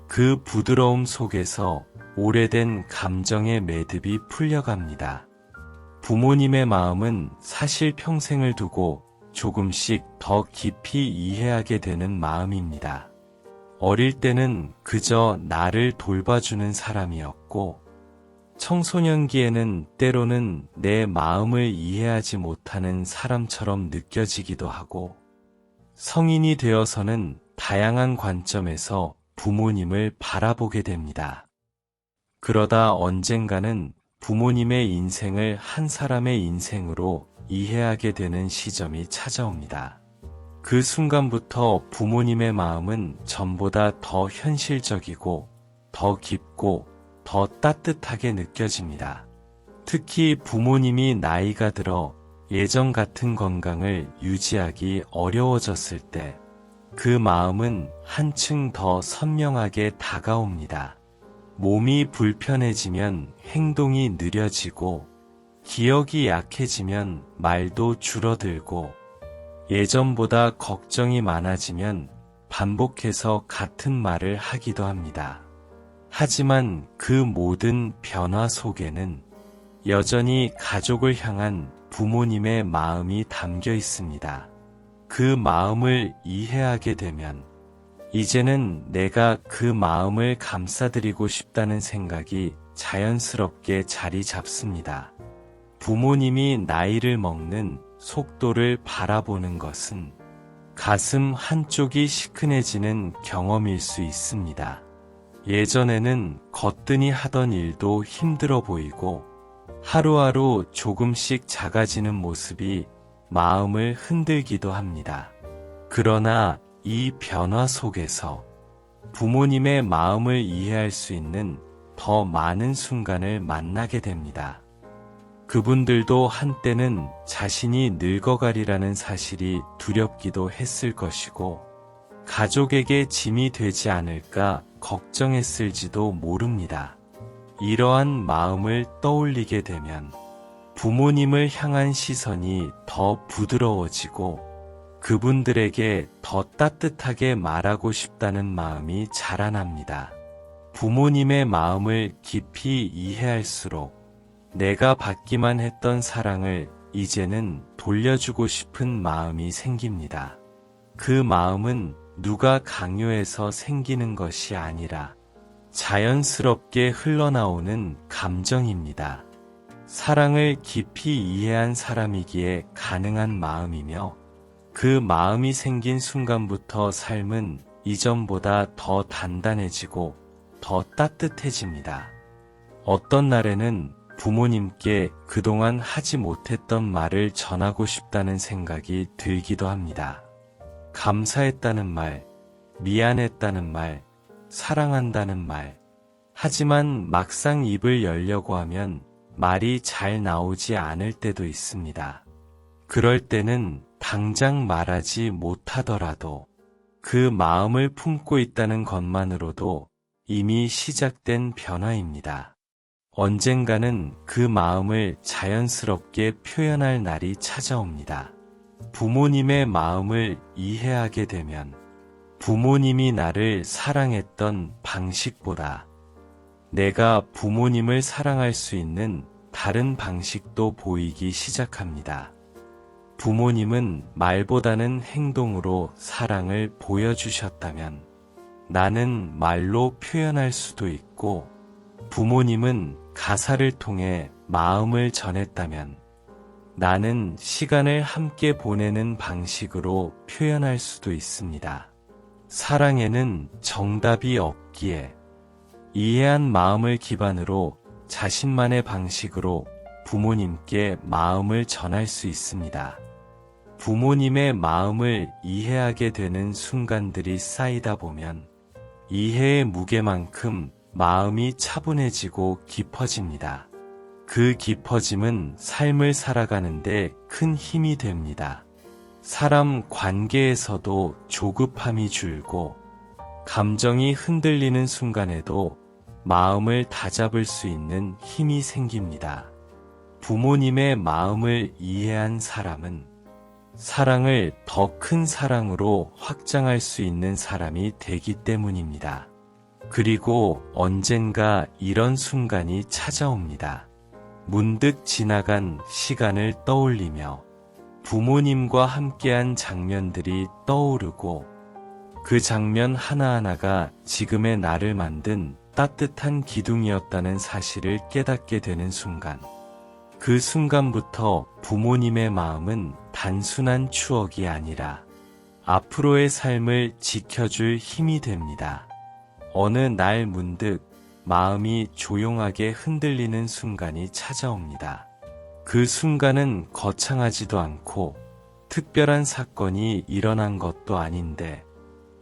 그 부드러움 속에서 오래된 감정의 매듭이 풀려갑니다. 부모님의 마음은 사실 평생을 두고 조금씩 더 깊이 이해하게 되는 마음입니다. 어릴 때는 그저 나를 돌봐주는 사람이었고, 청소년기에는 때로는 내 마음을 이해하지 못하는 사람처럼 느껴지기도 하고, 성인이 되어서는 다양한 관점에서 부모님을 바라보게 됩니다. 그러다 언젠가는 부모님의 인생을 한 사람의 인생으로 이해하게 되는 시점이 찾아옵니다. 그 순간부터 부모님의 마음은 전보다 더 현실적이고, 더 깊고, 더 따뜻하게 느껴집니다. 특히 부모님이 나이가 들어 예전 같은 건강을 유지하기 어려워졌을 때, 그 마음은 한층 더 선명하게 다가옵니다. 몸이 불편해지면 행동이 느려지고, 기억이 약해지면 말도 줄어들고, 예전보다 걱정이 많아지면 반복해서 같은 말을 하기도 합니다. 하지만 그 모든 변화 속에는 여전히 가족을 향한 부모님의 마음이 담겨 있습니다. 그 마음을 이해하게 되면 이제는 내가 그 마음을 감싸드리고 싶다는 생각이 자연스럽게 자리 잡습니다. 부모님이 나이를 먹는 속도를 바라보는 것은 가슴 한쪽이 시큰해지는 경험일 수 있습니다. 예전에는 거뜬히 하던 일도 힘들어 보이고, 하루하루 조금씩 작아지는 모습이 마음을 흔들기도 합니다. 그러나 이 변화 속에서 부모님의 마음을 이해할 수 있는 더 많은 순간을 만나게 됩니다. 그분들도 한때는 자신이 늙어가리라는 사실이 두렵기도 했을 것이고, 가족에게 짐이 되지 않을까 걱정했을지도 모릅니다. 이러한 마음을 떠올리게 되면 부모님을 향한 시선이 더 부드러워지고, 그분들에게 더 따뜻하게 말하고 싶다는 마음이 자라납니다. 부모님의 마음을 깊이 이해할수록 내가 받기만 했던 사랑을 이제는 돌려주고 싶은 마음이 생깁니다. 그 마음은 누가 강요해서 생기는 것이 아니라 자연스럽게 흘러나오는 감정입니다. 사랑을 깊이 이해한 사람이기에 가능한 마음이며, 그 마음이 생긴 순간부터 삶은 이전보다 더 단단해지고 더 따뜻해집니다. 어떤 날에는 부모님께 그동안 하지 못했던 말을 전하고 싶다는 생각이 들기도 합니다. 감사했다는 말, 미안했다는 말, 사랑한다는 말. 하지만 막상 입을 열려고 하면 말이 잘 나오지 않을 때도 있습니다. 그럴 때는 당장 말하지 못하더라도 그 마음을 품고 있다는 것만으로도 이미 시작된 변화입니다. 언젠가는 그 마음을 자연스럽게 표현할 날이 찾아옵니다. 부모님의 마음을 이해하게 되면 부모님이 나를 사랑했던 방식보다 내가 부모님을 사랑할 수 있는 다른 방식도 보이기 시작합니다. 부모님은 말보다는 행동으로 사랑을 보여주셨다면 나는 말로 표현할 수도 있고, 부모님은 가사를 통해 마음을 전했다면 나는 시간을 함께 보내는 방식으로 표현할 수도 있습니다. 사랑에는 정답이 없기에 이해한 마음을 기반으로 자신만의 방식으로 부모님께 마음을 전할 수 있습니다. 부모님의 마음을 이해하게 되는 순간들이 쌓이다 보면 이해의 무게만큼 마음이 차분해지고 깊어집니다. 그 깊어짐은 삶을 살아가는데 큰 힘이 됩니다. 사람 관계에서도 조급함이 줄고 감정이 흔들리는 순간에도 마음을 다잡을 수 있는 힘이 생깁니다. 부모님의 마음을 이해한 사람은 사랑을 더 큰 사랑으로 확장할 수 있는 사람이 되기 때문입니다. 그리고 언젠가 이런 순간이 찾아옵니다. 문득 지나간 시간을 떠올리며 부모님과 함께한 장면들이 떠오르고 그 장면 하나하나가 지금의 나를 만든 따뜻한 기둥이었다는 사실을 깨닫게 되는 순간. 그 순간부터 부모님의 마음은 단순한 추억이 아니라 앞으로의 삶을 지켜줄 힘이 됩니다. 어느 날 문득 마음이 조용하게 흔들리는 순간이 찾아옵니다. 그 순간은 거창하지도 않고 특별한 사건이 일어난 것도 아닌데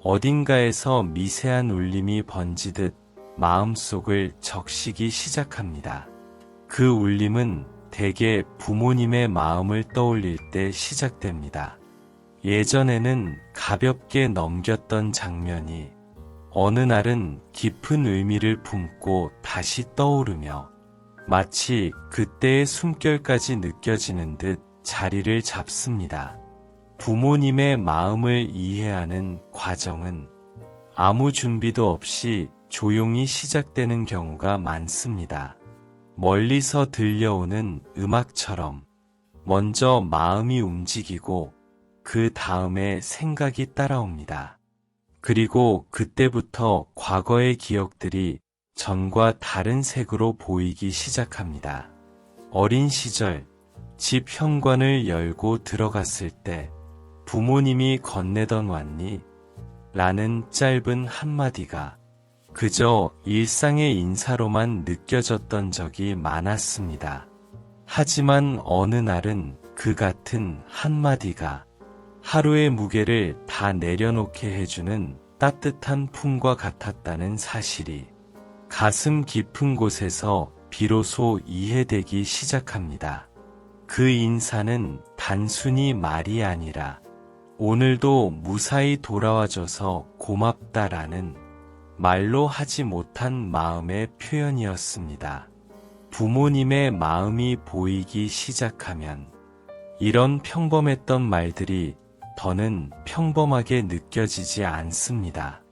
어딘가에서 미세한 울림이 번지듯 마음속을 적시기 시작합니다. 그 울림은 대개 부모님의 마음을 떠올릴 때 시작됩니다. 예전에는 가볍게 넘겼던 장면이 어느 날은 깊은 의미를 품고 다시 떠오르며 마치 그때의 숨결까지 느껴지는 듯 자리를 잡습니다. 부모님의 마음을 이해하는 과정은 아무 준비도 없이 조용히 시작되는 경우가 많습니다. 멀리서 들려오는 음악처럼 먼저 마음이 움직이고 그 다음에 생각이 따라옵니다. 그리고 그때부터 과거의 기억들이 전과 다른 색으로 보이기 시작합니다. 어린 시절, 집 현관을 열고 들어갔을 때 부모님이 건네던 왔니? 라는 짧은 한마디가 그저 일상의 인사로만 느껴졌던 적이 많았습니다. 하지만 어느 날은 그 같은 한마디가 하루의 무게를 다 내려놓게 해주는 따뜻한 품과 같았다는 사실이 가슴 깊은 곳에서 비로소 이해되기 시작합니다. 그 인사는 단순히 말이 아니라 오늘도 무사히 돌아와줘서 고맙다라는 말로 하지 못한 마음의 표현이었습니다. 부모님의 마음이 보이기 시작하면 이런 평범했던 말들이 더는 평범하게 느껴지지 않습니다.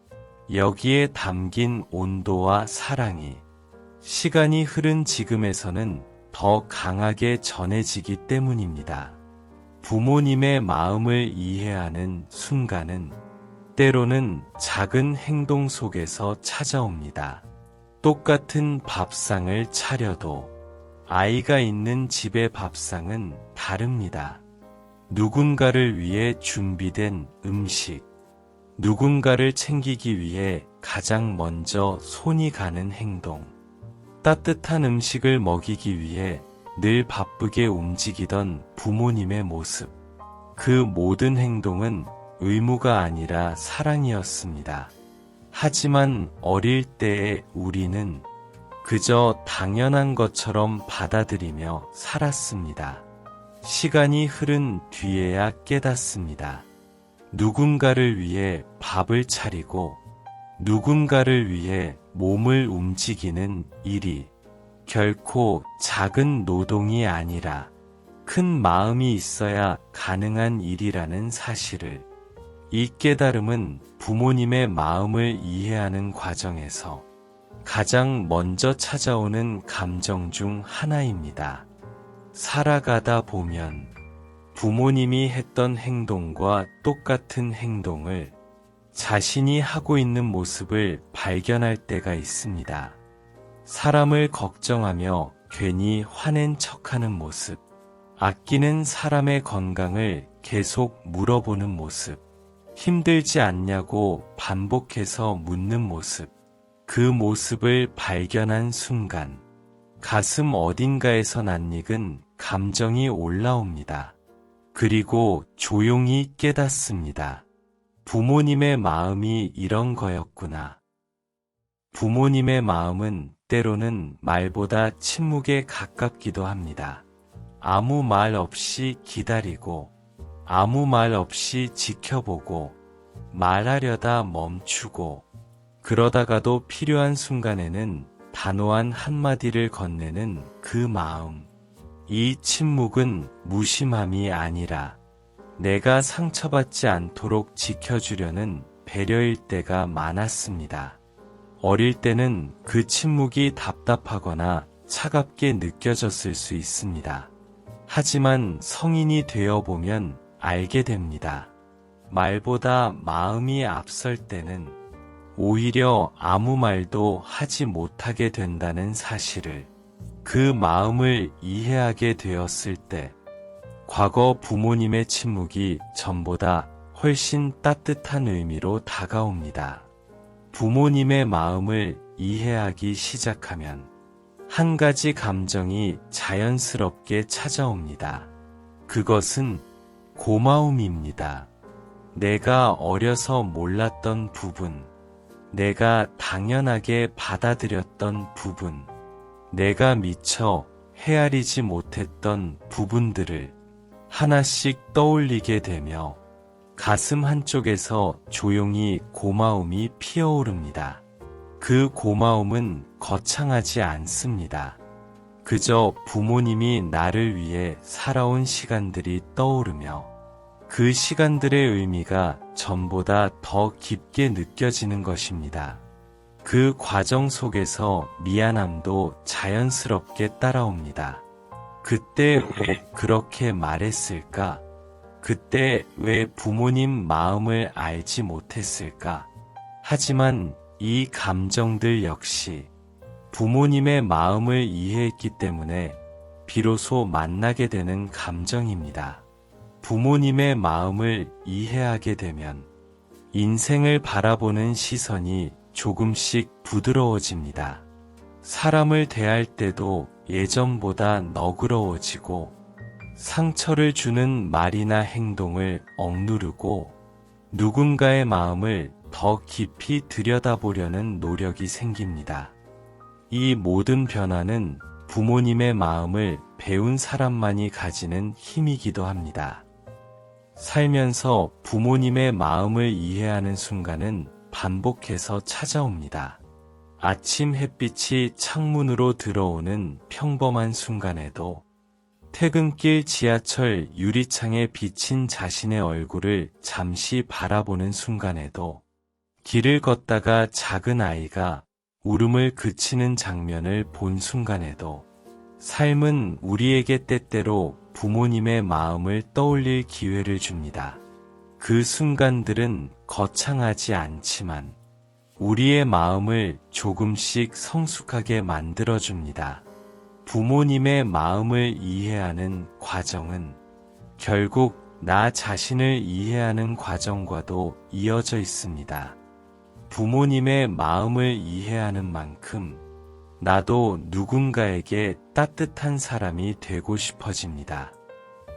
여기에 담긴 온도와 사랑이 시간이 흐른 지금에서는 더 강하게 전해지기 때문입니다. 부모님의 마음을 이해하는 순간은 때로는 작은 행동 속에서 찾아옵니다. 똑같은 밥상을 차려도 아이가 있는 집의 밥상은 다릅니다. 누군가를 위해 준비된 음식, 누군가를 챙기기 위해 가장 먼저 손이 가는 행동, 따뜻한 음식을 먹이기 위해 늘 바쁘게 움직이던 부모님의 모습, 그 모든 행동은 의무가 아니라 사랑이었습니다. 하지만 어릴 때의 우리는 그저 당연한 것처럼 받아들이며 살았습니다. 시간이 흐른 뒤에야 깨닫습니다. 누군가를 위해 밥을 차리고 누군가를 위해 몸을 움직이는 일이 결코 작은 노동이 아니라 큰 마음이 있어야 가능한 일이라는 사실을 이 깨달음은 부모님의 마음을 이해하는 과정에서 가장 먼저 찾아오는 감정 중 하나입니다. 살아가다 보면 부모님이 했던 행동과 똑같은 행동을 자신이 하고 있는 모습을 발견할 때가 있습니다. 사람을 걱정하며 괜히 화낸 척하는 모습, 아끼는 사람의 건강을 계속 물어보는 모습, 힘들지 않냐고 반복해서 묻는 모습, 그 모습을 발견한 순간 가슴 어딘가에서 낯익은 감정이 올라옵니다. 그리고 조용히 깨닫습니다. 부모님의 마음이 이런 거였구나. 부모님의 마음은 때로는 말보다 침묵에 가깝기도 합니다. 아무 말 없이 기다리고, 아무 말 없이 지켜보고, 말하려다 멈추고, 그러다가도 필요한 순간에는 단호한 한마디를 건네는 그 마음. 이 침묵은 무심함이 아니라 내가 상처받지 않도록 지켜주려는 배려일 때가 많았습니다. 어릴 때는 그 침묵이 답답하거나 차갑게 느껴졌을 수 있습니다. 하지만 성인이 되어보면 알게 됩니다. 말보다 마음이 앞설 때는 오히려 아무 말도 하지 못하게 된다는 사실을, 그 마음을 이해하게 되었을 때, 과거 부모님의 침묵이 전보다 훨씬 따뜻한 의미로 다가옵니다. 부모님의 마음을 이해하기 시작하면 한 가지 감정이 자연스럽게 찾아옵니다. 그것은 고마움입니다. 내가 어려서 몰랐던 부분, 내가 당연하게 받아들였던 부분, 내가 미처 헤아리지 못했던 부분들을 하나씩 떠올리게 되며 가슴 한쪽에서 조용히 고마움이 피어오릅니다. 그 고마움은 거창하지 않습니다. 그저 부모님이 나를 위해 살아온 시간들이 떠오르며 그 시간들의 의미가 전보다 더 깊게 느껴지는 것입니다. 그 과정 속에서 미안함도 자연스럽게 따라옵니다. 그때 왜 그렇게 말했을까? 그때 왜 부모님 마음을 알지 못했을까? 하지만 이 감정들 역시 부모님의 마음을 이해했기 때문에 비로소 만나게 되는 감정입니다. 부모님의 마음을 이해하게 되면 인생을 바라보는 시선이 조금씩 부드러워집니다. 사람을 대할 때도 예전보다 너그러워지고, 상처를 주는 말이나 행동을 억누르고 누군가의 마음을 더 깊이 들여다보려는 노력이 생깁니다. 이 모든 변화는 부모님의 마음을 배운 사람만이 가지는 힘이기도 합니다. 살면서 부모님의 마음을 이해하는 순간은 반복해서 찾아옵니다. 아침 햇빛이 창문으로 들어오는 평범한 순간에도, 퇴근길 지하철 유리창에 비친 자신의 얼굴을 잠시 바라보는 순간에도, 길을 걷다가 작은 아이가 울음을 그치는 장면을 본 순간에도, 삶은 우리에게 때때로 부모님의 마음을 떠올릴 기회를 줍니다. 그 순간들은 거창하지 않지만 우리의 마음을 조금씩 성숙하게 만들어줍니다. 부모님의 마음을 이해하는 과정은 결국 나 자신을 이해하는 과정과도 이어져 있습니다. 부모님의 마음을 이해하는 만큼 나도 누군가에게 따뜻한 사람이 되고 싶어집니다.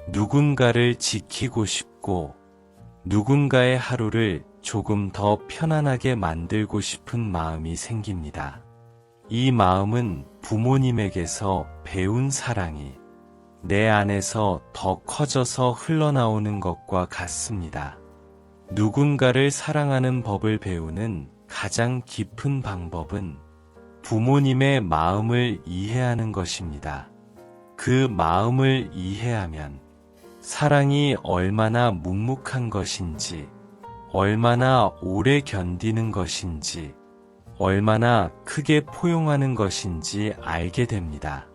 누군가를 지키고 싶고, 누군가의 하루를 조금 더 편안하게 만들고 싶은 마음이 생깁니다. 이 마음은 부모님에게서 배운 사랑이 내 안에서 더 커져서 흘러나오는 것과 같습니다. 누군가를 사랑하는 법을 배우는 가장 깊은 방법은 부모님의 마음을 이해하는 것입니다. 그 마음을 이해하면 사랑이 얼마나 묵묵한 것인지, 얼마나 오래 견디는 것인지, 얼마나 크게 포용하는 것인지 알게 됩니다.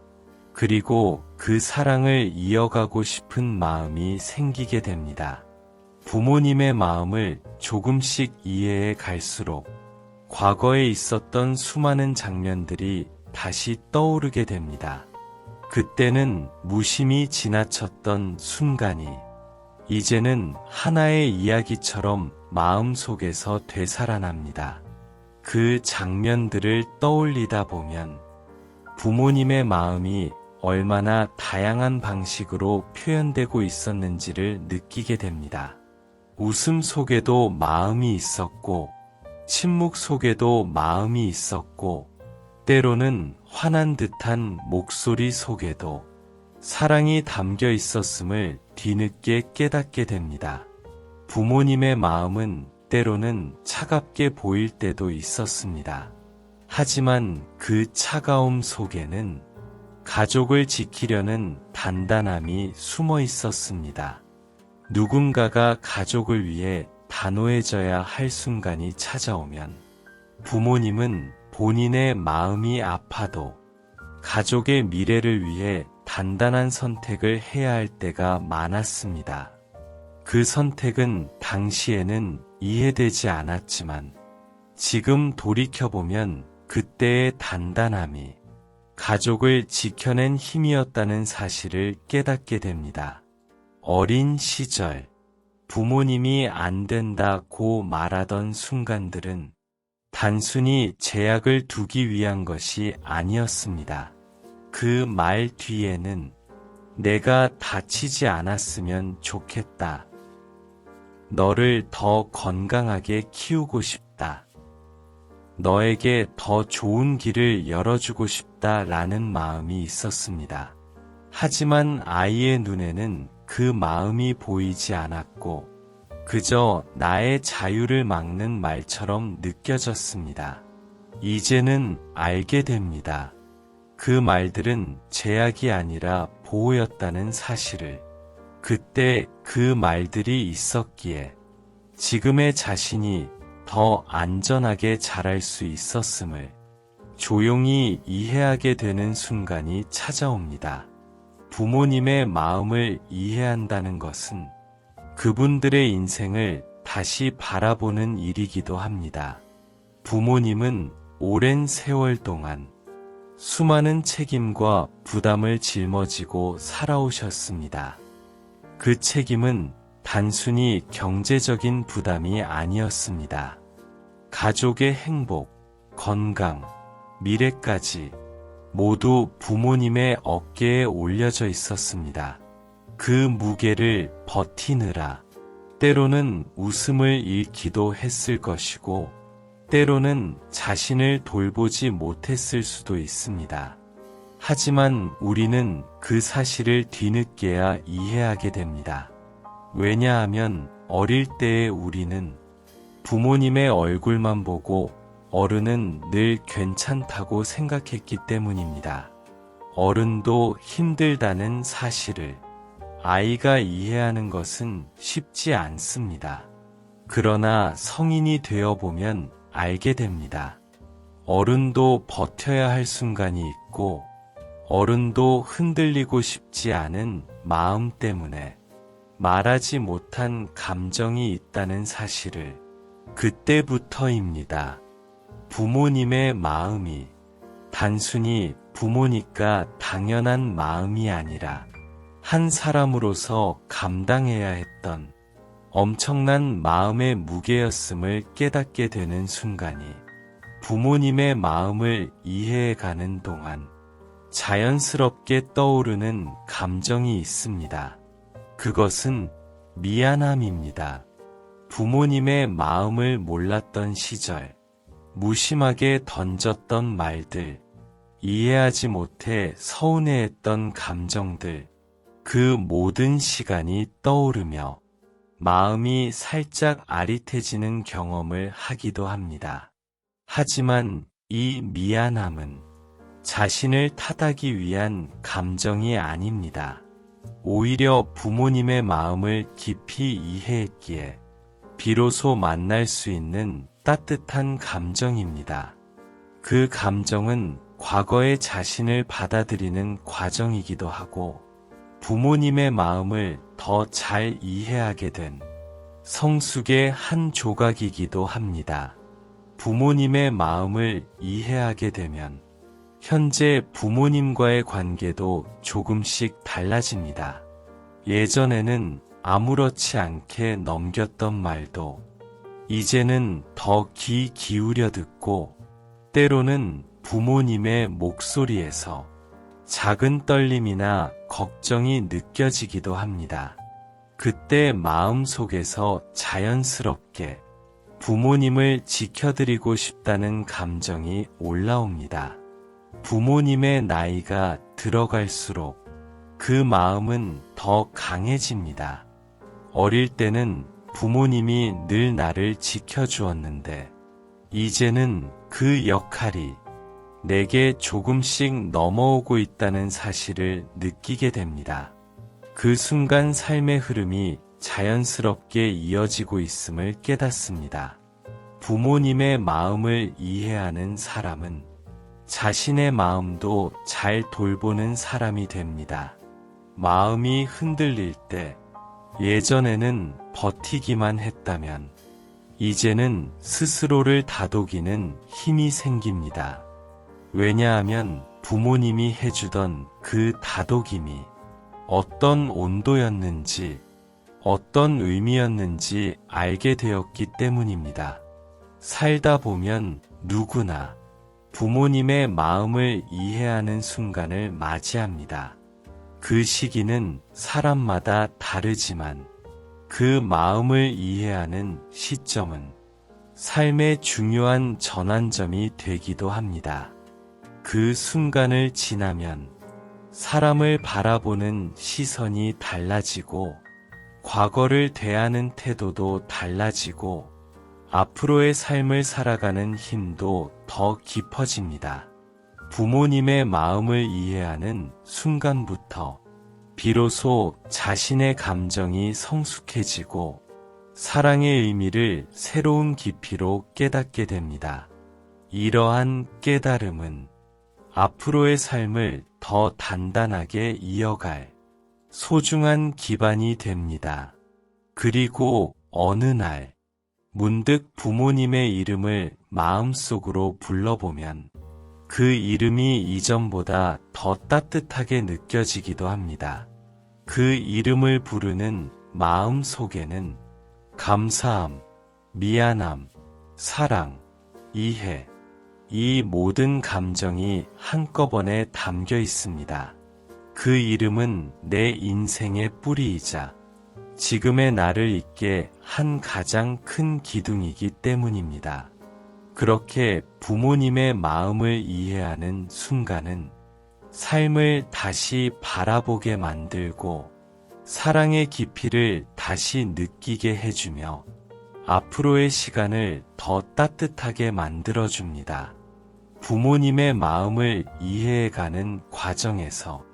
그리고 그 사랑을 이어가고 싶은 마음이 생기게 됩니다. 부모님의 마음을 조금씩 이해해 갈수록 과거에 있었던 수많은 장면들이 다시 떠오르게 됩니다. 그때는 무심히 지나쳤던 순간이 이제는 하나의 이야기처럼 마음속에서 되살아납니다. 그 장면들을 떠올리다 보면 부모님의 마음이 얼마나 다양한 방식으로 표현되고 있었는지를 느끼게 됩니다. 웃음 속에도 마음이 있었고, 침묵 속에도 마음이 있었고, 때로는 화난 듯한 목소리 속에도 사랑이 담겨 있었음을 뒤늦게 깨닫게 됩니다. 부모님의 마음은 때로는 차갑게 보일 때도 있었습니다. 하지만 그 차가움 속에는 가족을 지키려는 단단함이 숨어 있었습니다. 누군가가 가족을 위해 단호해져야 할 순간이 찾아오면 부모님은 본인의 마음이 아파도 가족의 미래를 위해 단단한 선택을 해야 할 때가 많았습니다. 그 선택은 당시에는 이해되지 않았지만 지금 돌이켜보면 그때의 단단함이 가족을 지켜낸 힘이었다는 사실을 깨닫게 됩니다. 어린 시절 부모님이 안 된다고 말하던 순간들은 단순히 제약을 두기 위한 것이 아니었습니다. 그 말 뒤에는 내가 다치지 않았으면 좋겠다. 너를 더 건강하게 키우고 싶다. 너에게 더 좋은 길을 열어주고 싶다라는 마음이 있었습니다. 하지만 아이의 눈에는 그 마음이 보이지 않았고 그저 나의 자유를 막는 말처럼 느껴졌습니다. 이제는 알게 됩니다. 그 말들은 제약이 아니라 보호였다는 사실을. 그때 그 말들이 있었기에 지금의 자신이 더 안전하게 자랄 수 있었음을 조용히 이해하게 되는 순간이 찾아옵니다. 부모님의 마음을 이해한다는 것은 그분들의 인생을 다시 바라보는 일이기도 합니다. 부모님은 오랜 세월 동안 수많은 책임과 부담을 짊어지고 살아오셨습니다. 그 책임은 단순히 경제적인 부담이 아니었습니다. 가족의 행복, 건강, 미래까지 모두 부모님의 어깨에 올려져 있었습니다. 그 무게를 버티느라 때로는 웃음을 잃기도 했을 것이고 때로는 자신을 돌보지 못했을 수도 있습니다. 하지만 우리는 그 사실을 뒤늦게야 이해하게 됩니다. 왜냐하면 어릴 때의 우리는 부모님의 얼굴만 보고 어른은 늘 괜찮다고 생각했기 때문입니다. 어른도 힘들다는 사실을 아이가 이해하는 것은 쉽지 않습니다. 그러나 성인이 되어보면 알게 됩니다. 어른도 버텨야 할 순간이 있고 어른도 흔들리고 싶지 않은 마음 때문에 말하지 못한 감정이 있다는 사실을 그때부터입니다. 부모님의 마음이 단순히 부모니까 당연한 마음이 아니라 한 사람으로서 감당해야 했던 엄청난 마음의 무게였음을 깨닫게 되는 순간이 부모님의 마음을 이해해가는 동안 자연스럽게 떠오르는 감정이 있습니다. 그것은 미안함입니다. 부모님의 마음을 몰랐던 시절, 무심하게 던졌던 말들, 이해하지 못해 서운해했던 감정들, 그 모든 시간이 떠오르며 마음이 살짝 아릿해지는 경험을 하기도 합니다. 하지만 이 미안함은 자신을 탓하기 위한 감정이 아닙니다. 오히려 부모님의 마음을 깊이 이해했기에 비로소 만날 수 있는 따뜻한 감정입니다. 그 감정은 과거의 자신을 받아들이는 과정이기도 하고 부모님의 마음을 더 잘 이해하게 된 성숙의 한 조각이기도 합니다. 부모님의 마음을 이해하게 되면 현재 부모님과의 관계도 조금씩 달라집니다. 예전에는 아무렇지 않게 넘겼던 말도 이제는 더 귀 기울여 듣고 때로는 부모님의 목소리에서 작은 떨림이나 걱정이 느껴지기도 합니다. 그때 마음속에서 자연스럽게 부모님을 지켜드리고 싶다는 감정이 올라옵니다. 부모님의 나이가 들어갈수록 그 마음은 더 강해집니다. 어릴 때는 부모님이 늘 나를 지켜주었는데, 이제는 그 역할이 내게 조금씩 넘어오고 있다는 사실을 느끼게 됩니다. 그 순간 삶의 흐름이 자연스럽게 이어지고 있음을 깨닫습니다. 부모님의 마음을 이해하는 사람은 자신의 마음도 잘 돌보는 사람이 됩니다. 마음이 흔들릴 때 예전에는 버티기만 했다면 이제는 스스로를 다독이는 힘이 생깁니다. 왜냐하면 부모님이 해주던 그 다독임이 어떤 온도였는지, 어떤 의미였는지 알게 되었기 때문입니다. 살다 보면 누구나 부모님의 마음을 이해하는 순간을 맞이합니다. 그 시기는 사람마다 다르지만 그 마음을 이해하는 시점은 삶의 중요한 전환점이 되기도 합니다. 그 순간을 지나면 사람을 바라보는 시선이 달라지고 과거를 대하는 태도도 달라지고 앞으로의 삶을 살아가는 힘도 더 깊어집니다. 부모님의 마음을 이해하는 순간부터 비로소 자신의 감정이 성숙해지고 사랑의 의미를 새로운 깊이로 깨닫게 됩니다. 이러한 깨달음은 앞으로의 삶을 더 단단하게 이어갈 소중한 기반이 됩니다. 그리고 어느 날 문득 부모님의 이름을 마음속으로 불러보면 그 이름이 이전보다 더 따뜻하게 느껴지기도 합니다. 그 이름을 부르는 마음 속에는 감사함, 미안함, 사랑, 이해, 이 모든 감정이 한꺼번에 담겨 있습니다. 그 이름은 내 인생의 뿌리이자 지금의 나를 잇게 한 가장 큰 기둥이기 때문입니다. 그렇게 부모님의 마음을 이해하는 순간은 삶을 다시 바라보게 만들고 사랑의 깊이를 다시 느끼게 해주며 앞으로의 시간을 더 따뜻하게 만들어줍니다. 부모님의 마음을 이해해가는 과정에서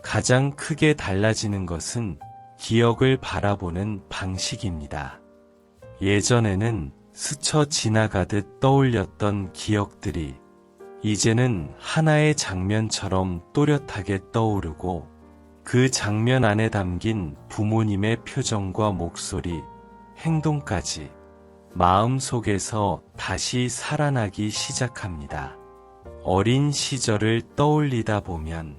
가장 크게 달라지는 것은 기억을 바라보는 방식입니다. 예전에는 스쳐 지나가듯 떠올렸던 기억들이 이제는 하나의 장면처럼 또렷하게 떠오르고 그 장면 안에 담긴 부모님의 표정과 목소리, 행동까지 마음속에서 다시 살아나기 시작합니다. 어린 시절을 떠올리다 보면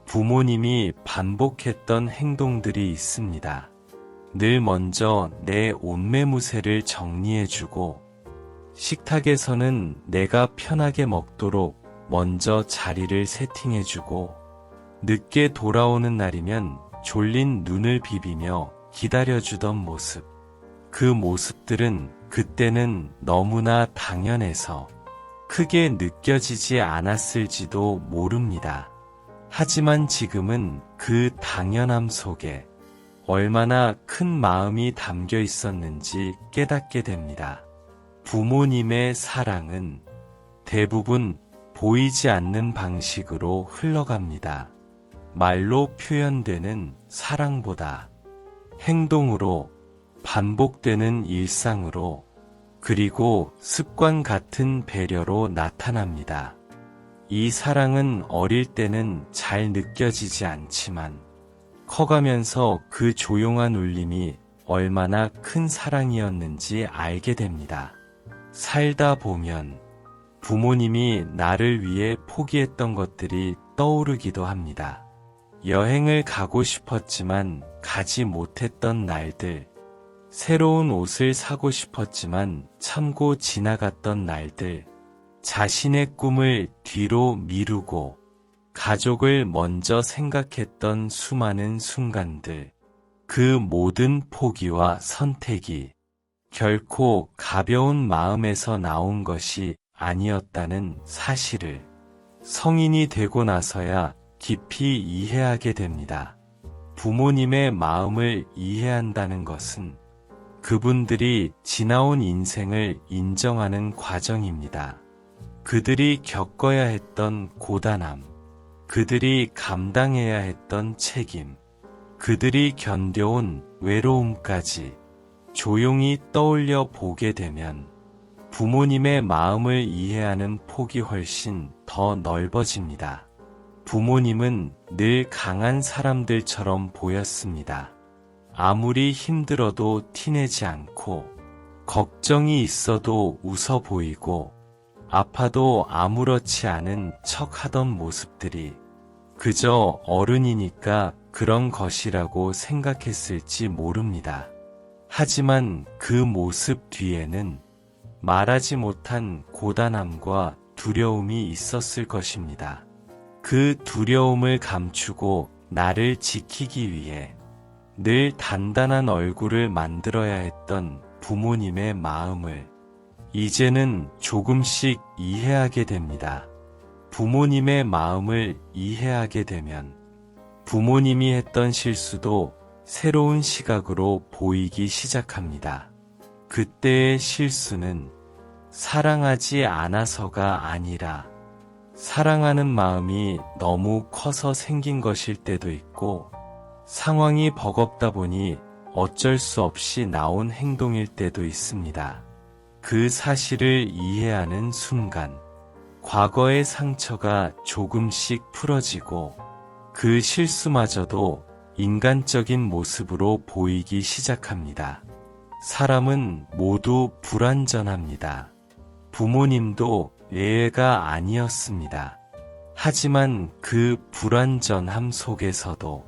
부모님이 반복했던 행동들이 있습니다. 늘 먼저 내 옷매무새를 정리해주고 식탁에서는 내가 편하게 먹도록 먼저 자리를 세팅해주고 늦게 돌아오는 날이면 졸린 눈을 비비며 기다려주던 모습. 그 모습들은 그때는 너무나 당연해서 크게 느껴지지 않았을지도 모릅니다. 하지만 지금은 그 당연함 속에 얼마나 큰 마음이 담겨 있었는지 깨닫게 됩니다. 부모님의 사랑은 대부분 보이지 않는 방식으로 흘러갑니다. 말로 표현되는 사랑보다 행동으로, 반복되는 일상으로, 그리고 습관 같은 배려로 나타납니다. 이 사랑은 어릴 때는 잘 느껴지지 않지만 커가면서 그 조용한 울림이 얼마나 큰 사랑이었는지 알게 됩니다. 살다 보면 부모님이 나를 위해 포기했던 것들이 떠오르기도 합니다. 여행을 가고 싶었지만 가지 못했던 날들, 새로운 옷을 사고 싶었지만 참고 지나갔던 날들, 자신의 꿈을 뒤로 미루고 가족을 먼저 생각했던 수많은 순간들, 그 모든 포기와 선택이 결코 가벼운 마음에서 나온 것이 아니었다는 사실을 성인이 되고 나서야 깊이 이해하게 됩니다. 부모님의 마음을 이해한다는 것은 그분들이 지나온 인생을 인정하는 과정입니다. 그들이 겪어야 했던 고단함, 그들이 감당해야 했던 책임, 그들이 견뎌온 외로움까지 조용히 떠올려 보게 되면 부모님의 마음을 이해하는 폭이 훨씬 더 넓어집니다. 부모님은 늘 강한 사람들처럼 보였습니다. 아무리 힘들어도 티내지 않고, 걱정이 있어도 웃어 보이고, 아파도 아무렇지 않은 척 하던 모습들이 그저 어른이니까 그런 것이라고 생각했을지 모릅니다. 하지만 그 모습 뒤에는 말하지 못한 고단함과 두려움이 있었을 것입니다. 그 두려움을 감추고 나를 지키기 위해 늘 단단한 얼굴을 만들어야 했던 부모님의 마음을 이제는 조금씩 이해하게 됩니다. 부모님의 마음을 이해하게 되면 부모님이 했던 실수도 새로운 시각으로 보이기 시작합니다. 그때의 실수는 사랑하지 않아서가 아니라 사랑하는 마음이 너무 커서 생긴 것일 때도 있고, 상황이 버겁다 보니 어쩔 수 없이 나온 행동일 때도 있습니다. 그 사실을 이해하는 순간, 과거의 상처가 조금씩 풀어지고 그 실수마저도 인간적인 모습으로 보이기 시작합니다. 사람은 모두 불완전합니다. 부모님도 예외가 아니었습니다. 하지만 그 불완전함 속에서도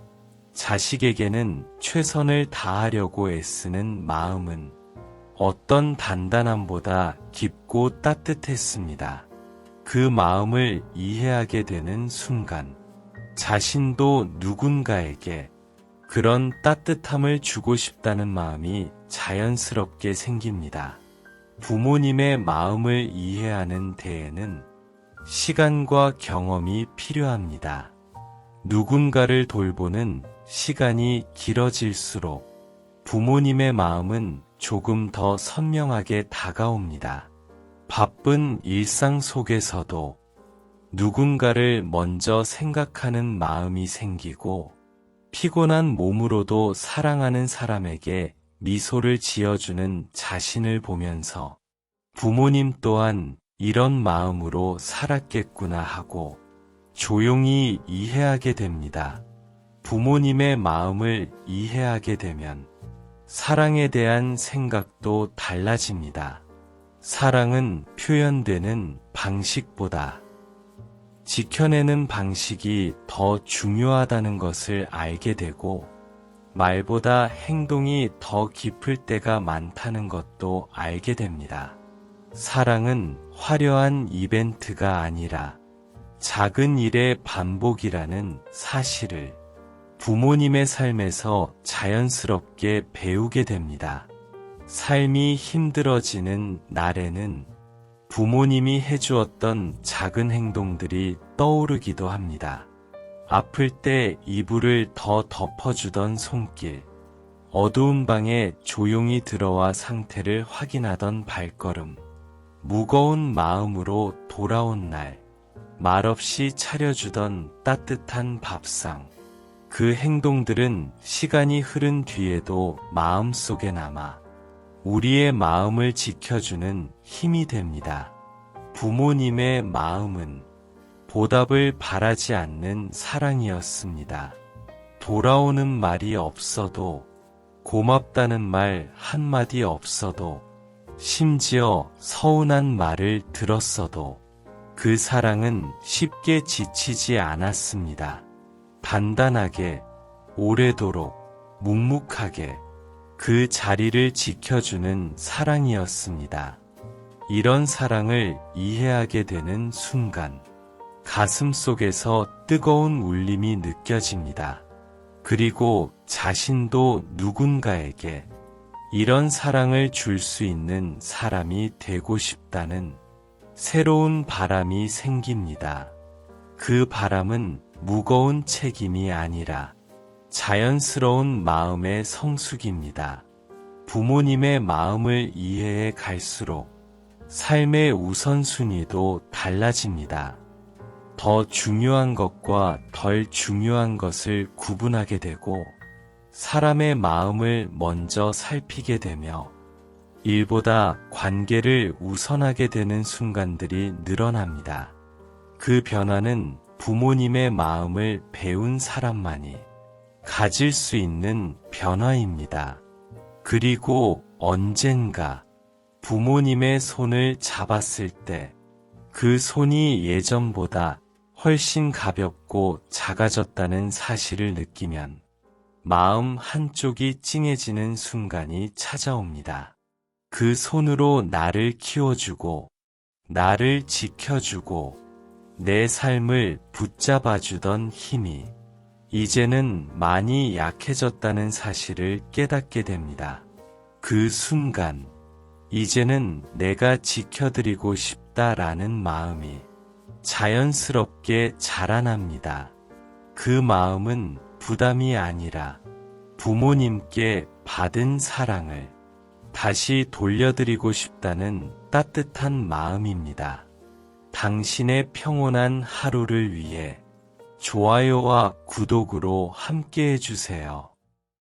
자식에게는 최선을 다하려고 애쓰는 마음은 어떤 단단함보다 깊고 따뜻했습니다. 그 마음을 이해하게 되는 순간, 자신도 누군가에게 그런 따뜻함을 주고 싶다는 마음이 자연스럽게 생깁니다. 부모님의 마음을 이해하는 데에는 시간과 경험이 필요합니다. 누군가를 돌보는 시간이 길어질수록 부모님의 마음은 조금 더 선명하게 다가옵니다. 바쁜 일상 속에서도 누군가를 먼저 생각하는 마음이 생기고, 피곤한 몸으로도 사랑하는 사람에게 미소를 지어주는 자신을 보면서 부모님 또한 이런 마음으로 살았겠구나 하고 조용히 이해하게 됩니다. 부모님의 마음을 이해하게 되면 사랑에 대한 생각도 달라집니다. 사랑은 표현되는 방식보다 지켜내는 방식이 더 중요하다는 것을 알게 되고, 말보다 행동이 더 깊을 때가 많다는 것도 알게 됩니다. 사랑은 화려한 이벤트가 아니라 작은 일의 반복이라는 사실을 부모님의 삶에서 자연스럽게 배우게 됩니다. 삶이 힘들어지는 날에는 부모님이 해주었던 작은 행동들이 떠오르기도 합니다. 아플 때 이불을 더 덮어주던 손길, 어두운 방에 조용히 들어와 상태를 확인하던 발걸음, 무거운 마음으로 돌아온 날, 말없이 차려주던 따뜻한 밥상, 그 행동들은 시간이 흐른 뒤에도 마음속에 남아 우리의 마음을 지켜주는 힘이 됩니다. 부모님의 마음은 보답을 바라지 않는 사랑이었습니다. 돌아오는 말이 없어도, 고맙다는 말 한마디 없어도, 심지어 서운한 말을 들었어도 그 사랑은 쉽게 지치지 않았습니다. 단단하게, 오래도록, 묵묵하게 그 자리를 지켜주는 사랑이었습니다. 이런 사랑을 이해하게 되는 순간, 가슴 속에서 뜨거운 울림이 느껴집니다. 그리고 자신도 누군가에게 이런 사랑을 줄 수 있는 사람이 되고 싶다는 새로운 바람이 생깁니다. 그 바람은 무거운 책임이 아니라 자연스러운 마음의 성숙입니다. 부모님의 마음을 이해해 갈수록 삶의 우선순위도 달라집니다. 더 중요한 것과 덜 중요한 것을 구분하게 되고 사람의 마음을 먼저 살피게 되며 일보다 관계를 우선하게 되는 순간들이 늘어납니다. 그 변화는 부모님의 마음을 배운 사람만이 가질 수 있는 변화입니다. 그리고 언젠가 부모님의 손을 잡았을 때 그 손이 예전보다 훨씬 가볍고 작아졌다는 사실을 느끼면 마음 한쪽이 찡해지는 순간이 찾아옵니다. 그 손으로 나를 키워주고 나를 지켜주고 내 삶을 붙잡아주던 힘이 이제는 많이 약해졌다는 사실을 깨닫게 됩니다. 그 순간 이제는 내가 지켜드리고 싶다라는 마음이 자연스럽게 자라납니다. 그 마음은 부담이 아니라 부모님께 받은 사랑을 다시 돌려드리고 싶다는 따뜻한 마음입니다. 당신의 평온한 하루를 위해 좋아요와 구독으로 함께 해주세요.